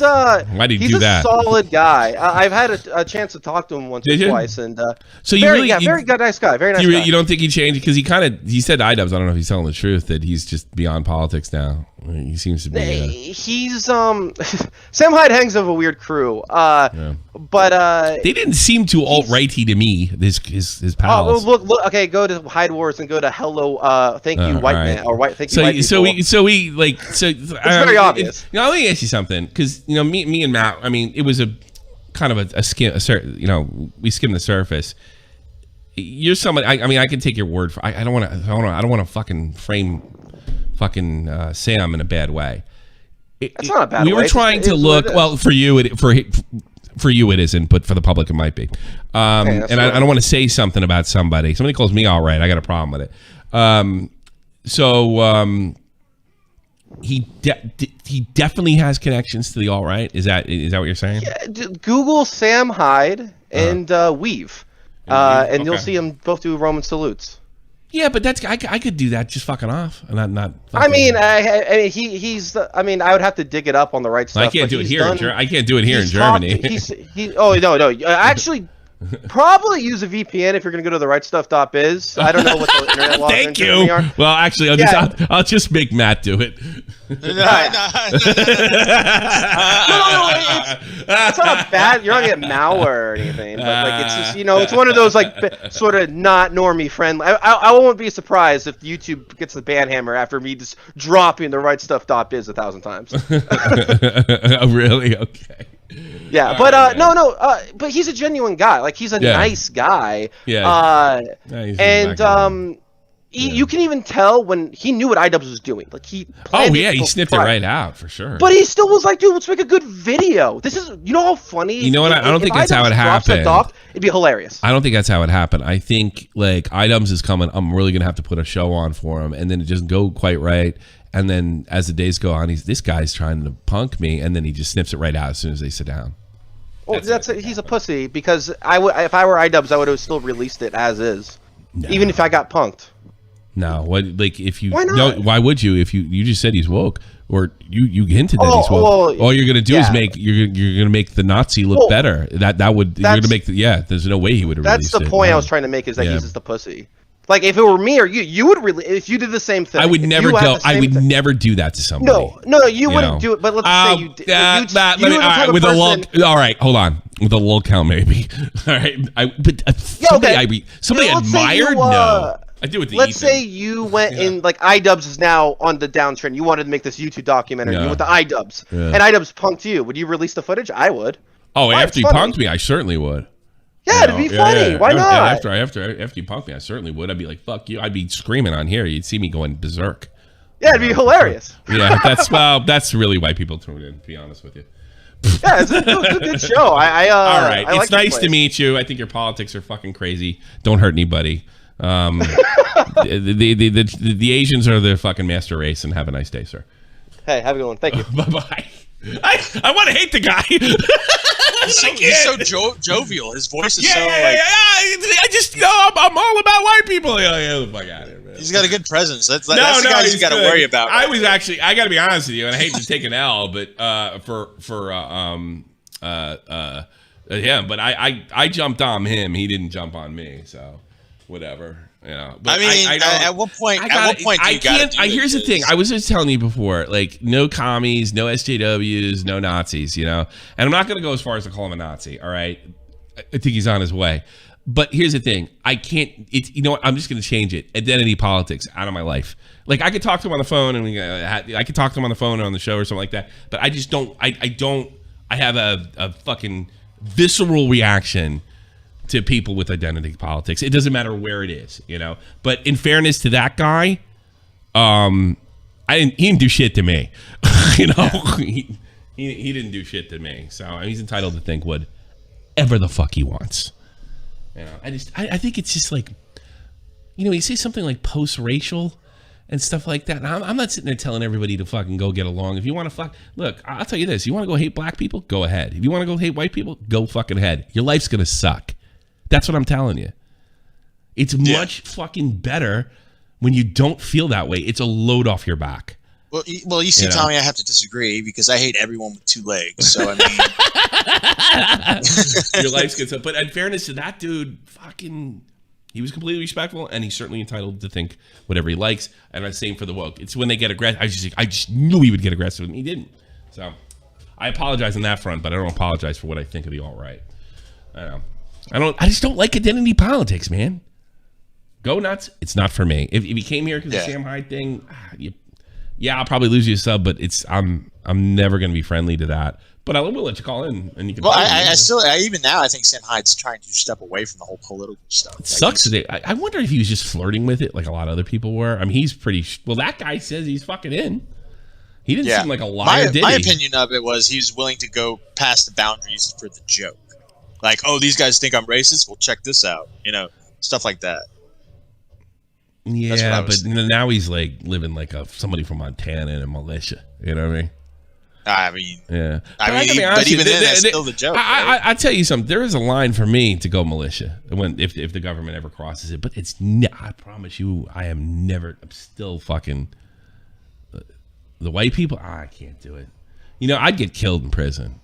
S1: why did you do that?
S16: Solid guy. I've had a chance to talk to him once or twice, and
S1: so
S16: very nice guy. Very nice.
S1: You don't think he changed because he said iDubbbz. I don't know if he's telling the truth that he's just beyond politics now. He seems to be.
S16: He's Sam Hyde hangs of a weird crew, but
S1: they didn't seem too alt-righty to me. His pals.
S16: Look. Okay, go to Hyde Wars and go to Hello. Thank you, white man, or white. Thank you, white people.
S1: It's
S16: very obvious.
S1: Now let me ask you something, because me and Matt. I mean, it was a kind of a skim. We skimmed the surface. You're somebody. I mean, I can take your word for. I don't want to fucking frame. Sam in a bad way.
S16: It's not a bad way.
S1: We were trying to look. Well, for you, for you it isn't, but for the public it might be. I don't want to say something about somebody. Somebody calls me all right. I got a problem with it. He definitely has connections to the all right. Is that what you're saying?
S16: Yeah, Google Sam Hyde and Weave, and you'll see them both do Roman salutes.
S1: Yeah, but I could do that just fucking off, and not.
S16: I mean, he's. I mean, I would have to dig it up on the right stuff.
S1: I can't do it here. I can't do it here in Germany.
S16: Oh no! Actually, probably use a VPN if you're going to go to the rightstuff.biz. I don't know what the internet laws
S1: Thank you. Are. Well, actually, I'll just make Matt do it.
S16: It's not bad. You're not getting malware or anything, but like it's just it's one of those like sort of not normie friendly. I won't be surprised if YouTube gets the ban hammer after me just dropping the rightstuff.biz 1,000 times.
S1: Oh, really? Okay.
S16: Yeah, but but he's a genuine guy. Like he's a nice guy.
S1: Yeah.
S16: You can even tell when he knew what iDubbbz was doing. Like he
S1: he snipped it right out for sure.
S16: But he still was like, dude, let's make a good video. This is, you know how funny.
S1: You know what? I don't think that's how it happened.
S16: It'd be hilarious.
S1: I don't think that's how it happened. I think like iDubbbz is coming. I'm really gonna have to put a show on for him, and then it doesn't go quite right. And then as the days go on, this guy's trying to punk me, and then he just snips it right out as soon as they sit down.
S16: Well, he's a pussy because if I were iDubbbz, I would have still released it as is, even if I got punked.
S1: No, what like if you
S16: why not?
S1: No, why would you if you just said he's woke or you hinted that he's woke? All you're gonna do is you're gonna make the Nazi look better. You're gonna make there's no way he would have released it.
S16: That's the point I was trying to make is that he's just a pussy. Like if it were me or you would really if you did the same thing.
S1: I would never never do that to somebody.
S16: No, you wouldn't do it. But let's say you did.
S1: With a lull. All right, hold on. With a lull count, maybe. All right, somebody admired. No. I do it to
S16: Let's say you went in, like, iDubbbz is now on the downtrend. You wanted to make this YouTube documentary. You went to iDubbbz. And iDubbbz punked you. Would you release the footage? I would.
S1: Oh, after he punked me, I certainly would.
S16: Yeah, it'd be funny. Why not?
S1: After you punked me, I certainly would. I'd be like, fuck you. I'd be screaming on here. You'd see me going berserk.
S16: Yeah, it'd be hilarious.
S1: Yeah, that's really why people tune in, to be honest with you.
S16: Yeah, it's a good show. All
S1: right. It's nice to meet you. I think your politics are fucking crazy. Don't hurt anybody. The Asians are the fucking master race, and have a nice day, sir.
S16: Hey, have a good one. Thank you.
S1: Bye-bye. I want to hate the guy.
S3: He's so jovial. His voice is so like.
S1: I just I'm all about white people. Yeah, the fuck out of here, man.
S3: He's got a good presence. That's the guy you got to worry about.
S1: I was actually. I got to be honest with you, and I hate to take an L, but but I jumped on him. He didn't jump on me. So. Whatever, you know. But
S3: I mean, at what point?
S1: Here's the thing. I was just telling you before, like, no commies, no SJWs, no Nazis. You know, and I'm not going to go as far as to call him a Nazi. All right, I think he's on his way. But here's the thing. I can't. You know what? I'm just going to change it. Identity politics out of my life. Like I could talk to him on the phone, and I could talk to him on the phone or on the show or something like that. But I just don't. I have a fucking visceral reaction to people with identity politics. It doesn't matter where it is, you know. But in fairness to that guy, he didn't do shit to me. You know, he didn't do shit to me. So he's entitled to think whatever the fuck he wants. You know, I think it's just like, you know, you say something like post-racial and stuff like that. And I'm not sitting there telling everybody to fucking go get along. If you want to look, I'll tell you this. You want to go hate black people? Go ahead. If you want to go hate white people? Go fucking ahead. Your life's going to suck. That's what I'm telling you. It's much fucking better when you don't feel that way. It's a load off your back.
S3: Well, you see, Tommy, I have to disagree because I hate everyone with two legs. So I
S1: mean, your life's good. But in fairness to that dude, fucking, he was completely respectful, and he's certainly entitled to think whatever he likes. And I'm saying for the woke, it's when they get aggressive. I just knew he would get aggressive, and he didn't. So I apologize on that front, but I don't apologize for what I think of the alt-right. I just don't like identity politics, man. Go nuts. It's not for me. If you came here because of the Sam Hyde thing, I'll probably lose you a sub, but I'm never going to be friendly to that. But I will let you call in, and you can.
S3: Well, I even now I think Sam Hyde's trying to step away from the whole political stuff.
S1: It sucks today. I wonder if he was just flirting with it, like a lot of other people were. I mean, he's pretty. Well, that guy says he's fucking in. He didn't seem like a liar.
S3: My opinion of it was he was willing to go past the boundaries for the joke. Like, oh, these guys think I'm racist? Well, check this out. You know, stuff like that.
S1: Yeah, but now he's like living like somebody from Montana in a militia. You know what I mean?
S3: Yeah.
S1: But
S3: even then, that's still the joke.
S1: I tell you something. There is a line for me to go militia if the government ever crosses it. But it's I promise you, I'm still fucking the white people. I can't do it. You know, I'd get killed in prison.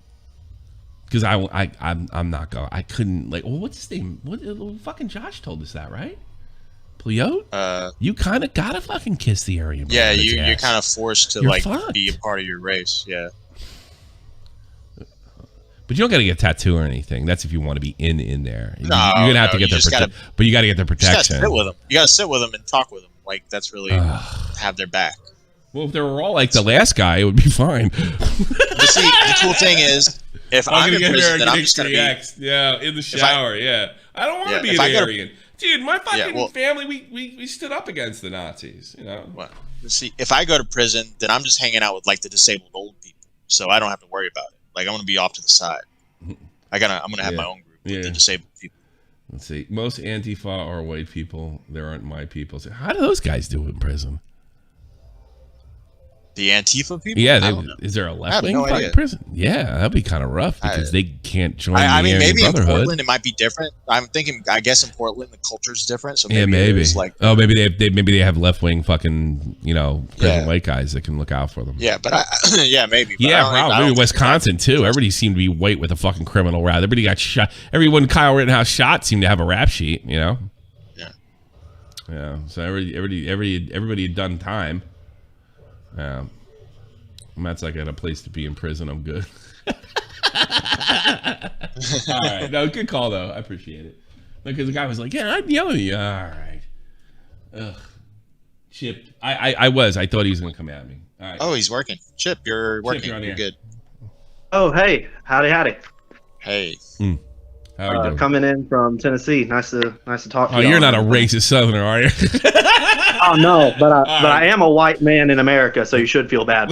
S1: Because I'm not going. I couldn't what's his name? Fucking Josh told us that, right? Pleote? You kind of gotta fucking kiss the Aryan.
S3: Yeah, you're kind of forced to be a part of your race. Yeah.
S1: But you don't gotta get a tattoo or anything. That's if you want to be in there. You're gonna have to get but you gotta get their protection.
S3: You gotta sit with them. You gotta sit with them and talk with them. Like that's really have their back.
S1: Well, if they were all like the last guy, it would be fine.
S3: But see, the cool thing is, if I'm in prison, then I'm just gonna be
S1: in the shower. I don't want to be an Aryan. Dude, my fucking family, we stood up against the Nazis, you know?
S3: Well, see, if I go to prison, then I'm just hanging out with like the disabled old people, so I don't have to worry about it. Like I'm gonna be off to the side. I'm gonna have my own group with the disabled people.
S1: Let's see. Most Antifa are white people. There aren't my people. So how do those guys do in prison?
S3: The Antifa people?
S1: Yeah, is there a left wing prison? Yeah, that'd be kind of rough because they can't join the Aryan
S3: maybe
S1: Brotherhood.
S3: in Portland it might be different. I'm thinking. I guess in Portland the culture's different. So maybe
S1: maybe.
S3: Like,
S1: maybe they have left wing fucking prison white guys that can look out for them.
S3: Yeah, but maybe. But
S1: Maybe Wisconsin too. Everybody seemed to be white with a fucking criminal rap. Everybody got shot. Everyone Kyle Rittenhouse shot seemed to have a rap sheet. You know. Yeah. So everybody had done time. Yeah. Matt's like, I got a place to be in prison. I'm good. All right. No, good call, though. I appreciate it. Because the guy was like, yeah, I'm yelling at you. All right. Ugh. Chip. I thought he was going to come at me. All right.
S3: Oh, he's working. Chip, you're working. You're good.
S10: Oh, hey. Howdy.
S3: Hey.
S1: How are you doing?
S10: Coming in from Tennessee. Nice to talk to you.
S1: Oh, you're not a racist Southerner, are you?
S10: Oh, no. But I am a white man in America, so you should feel bad.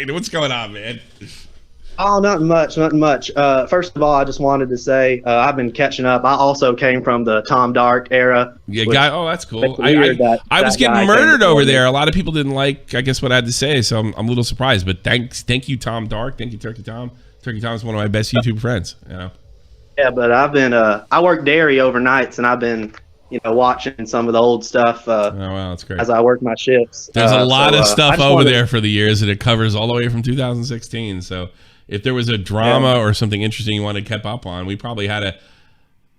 S1: What's going on, man?
S10: Oh, nothing much. First of all, I just wanted to say I've been catching up. I also came from the Tom Dark era.
S1: Yeah, that's cool. I was getting murdered over there. A lot of people didn't like, I guess, what I had to say, so I'm a little surprised. But thank you, Tom Dark. Thank you, Turkey Tom. Turkey Tom is one of my best YouTube friends. You know.
S10: Yeah, but I've been I work dairy overnights, and I've been watching some of the old stuff
S1: that's great.
S10: as I work my shifts.
S1: There's a lot of stuff over there for the years that it covers all the way from 2016. So if there was a drama or something interesting you wanted to keep up on, we probably had a,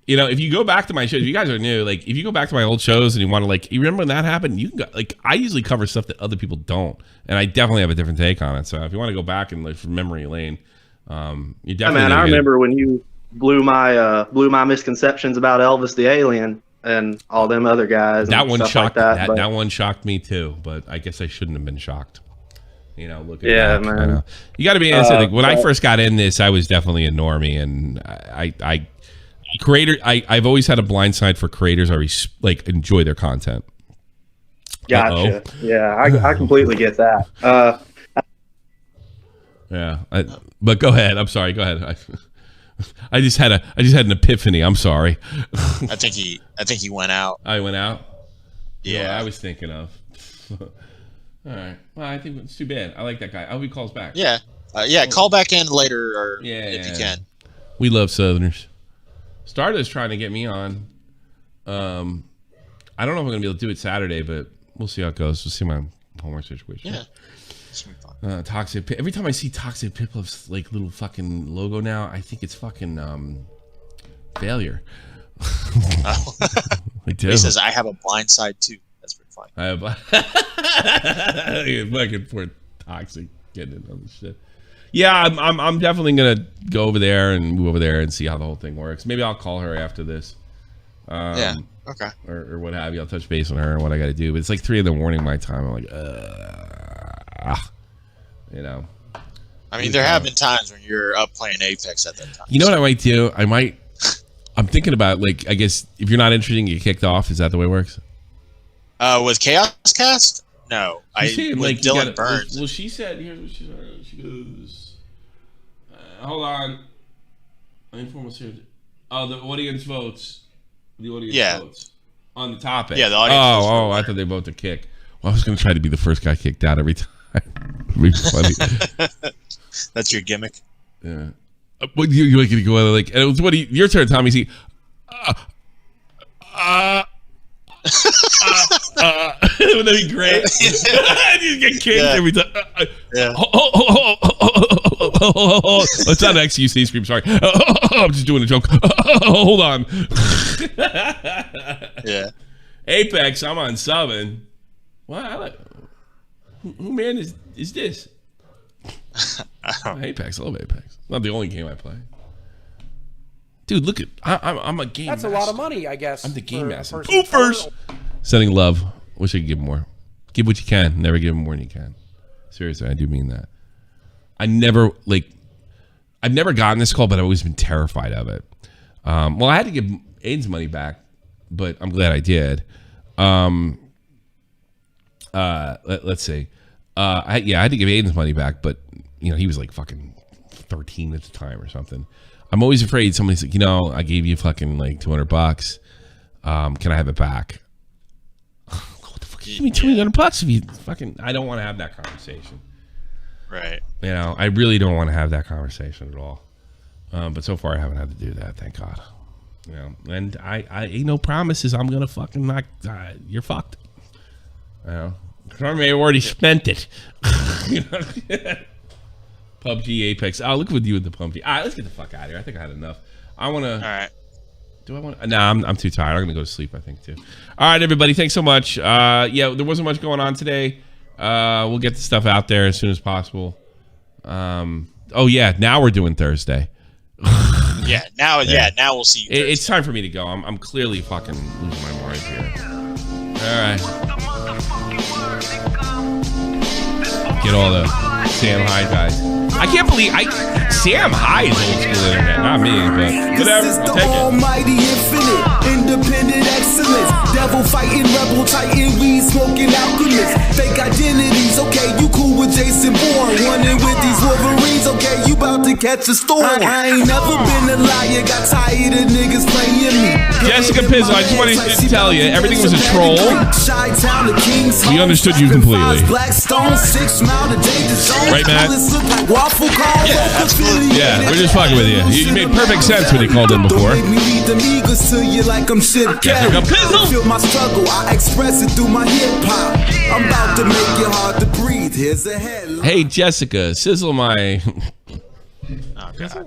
S1: if you go back to my shows, if you guys are new, like if you go back to my old shows and you want to you remember when that happened, you can go, I usually cover stuff that other people don't. And I definitely have a different take on it. So if you want to go back and from memory lane, you definitely.
S10: I remember when you blew my misconceptions about Elvis the Alien and all them other guys.
S1: That one shocked
S10: like
S1: that one shocked me too, but I guess I shouldn't have been shocked. Look at
S10: that.
S1: Man. I know. You got to be honest. When I first got in this, I was definitely a normie, and I've always had a blind side for creators. I enjoy their content.
S10: Gotcha. Yeah, I completely get that.
S1: Yeah, but go ahead. I'm sorry. Go ahead. I just had an epiphany. I'm sorry.
S3: I think he went out.
S1: I went out.
S3: Yeah,
S1: I was thinking of. All right. Well, I think it's too bad. I like that guy. I hope he calls back.
S3: Yeah. Call back in later, if you can.
S1: We love Southerners. Stardust trying to get me on. I don't know if I'm gonna be able to do it Saturday, but we'll see how it goes. We'll see my homework situation.
S3: Yeah.
S1: Toxic. Every time I see Toxic Pipluff's little fucking logo now, I think it's fucking failure.
S3: I
S1: do.
S3: He says I have a blind side too. That's pretty funny.
S1: I have fucking poor Toxic getting into all this shit. Yeah, I'm definitely gonna go over there and move over there and see how the whole thing works. Maybe I'll call her after this.
S3: Yeah. Okay.
S1: Or what have you. I'll touch base on her and what I got to do. But it's 3 a.m. my time. I'm like,
S3: I mean, there have been times when you're up playing Apex at that time.
S1: You know what I might do? I'm thinking about I guess if you're not interested and get kicked off, is that the way it works?
S3: With Chaos Cast? No. With Dylan Burns.
S1: Well, she said, here's what she said. She goes, hold on. Informal series. Oh, the audience votes. The audience votes on the topic.
S3: Yeah, the audience votes.
S1: Oh, I thought they vote to kick. Well, I was going to try to be the first guy kicked out every time. It'd be funny.
S3: That's your gimmick.
S1: Yeah. What you like to go and it was your turn, Tommy. See, wouldn't that be great? You get kicked every time. It's not an XUC scream. Sorry, I'm just doing a joke. Hold on.
S3: Yeah.
S1: Apex. I'm on subbing. Wow. Who man is this? Apex. I love Apex. Not the only game I play. Dude, look at I'm a game.
S17: That's
S1: master.
S17: A lot of money, I guess.
S1: I'm the game master. Boofers. Sending love. Wish I could give more. Give what you can. Never give more than you can. Seriously, I do mean that. I've never gotten this call, but I've always been terrified of it. Well, I had to give Aiden's money back, but I'm glad I did. Let's see. I had to give Aiden's money back, but he was like fucking 13 at the time or something. I'm always afraid somebody's like, I gave you fucking like $200. Can I have it back? What the fuck? Give me $200 if you fucking. I don't want to have that conversation.
S3: Right.
S1: I really don't want to have that conversation at all. But so far I haven't had to do that. Thank God. And I ain't no promises. I'm gonna fucking not. You're fucked. I may have already spent it. PUBG, Apex. Oh, look what you with the PUBG. All right, let's get the fuck out of here. I think I had enough. I want to. All
S3: right.
S1: Do I want to? Nah, I'm too tired. I'm going to go to sleep, I think, too. All right, everybody. Thanks so much. Yeah, there wasn't much going on today. We'll get the stuff out there as soon as possible. Oh, yeah. Now we're doing Thursday.
S3: Now we'll see you Thursday.
S1: It's time for me to go. I'm clearly fucking losing my mind here. All right. Get all the Sam Hyde guys. I can't believe Sam Hyde is old school internet, not me, but whatever. I'll take it.
S17: Almighty infinite, independent excellence, devil fighting, rebel titan, weed smoking alchemist, fake identities. Okay, you cool with Jason Bourne, running with these Wolverines. Okay, you about to catch a storm. I ain't never been a liar, got tired of niggas playing me.
S1: Jessica Pizzo, I just wanted to tell you, everything was a troll. We understood you completely. Right, Matt?
S17: Yeah,
S1: absolutely. Yeah, we're just fucking with you. You made perfect sense when you called in before. Jessica Pizzo!
S17: Feel my struggle, I express it through my hip hop. I'm about to make it hard to breathe. Here's a headline.
S1: Hey, Jessica, sizzle my.
S3: Oh, God.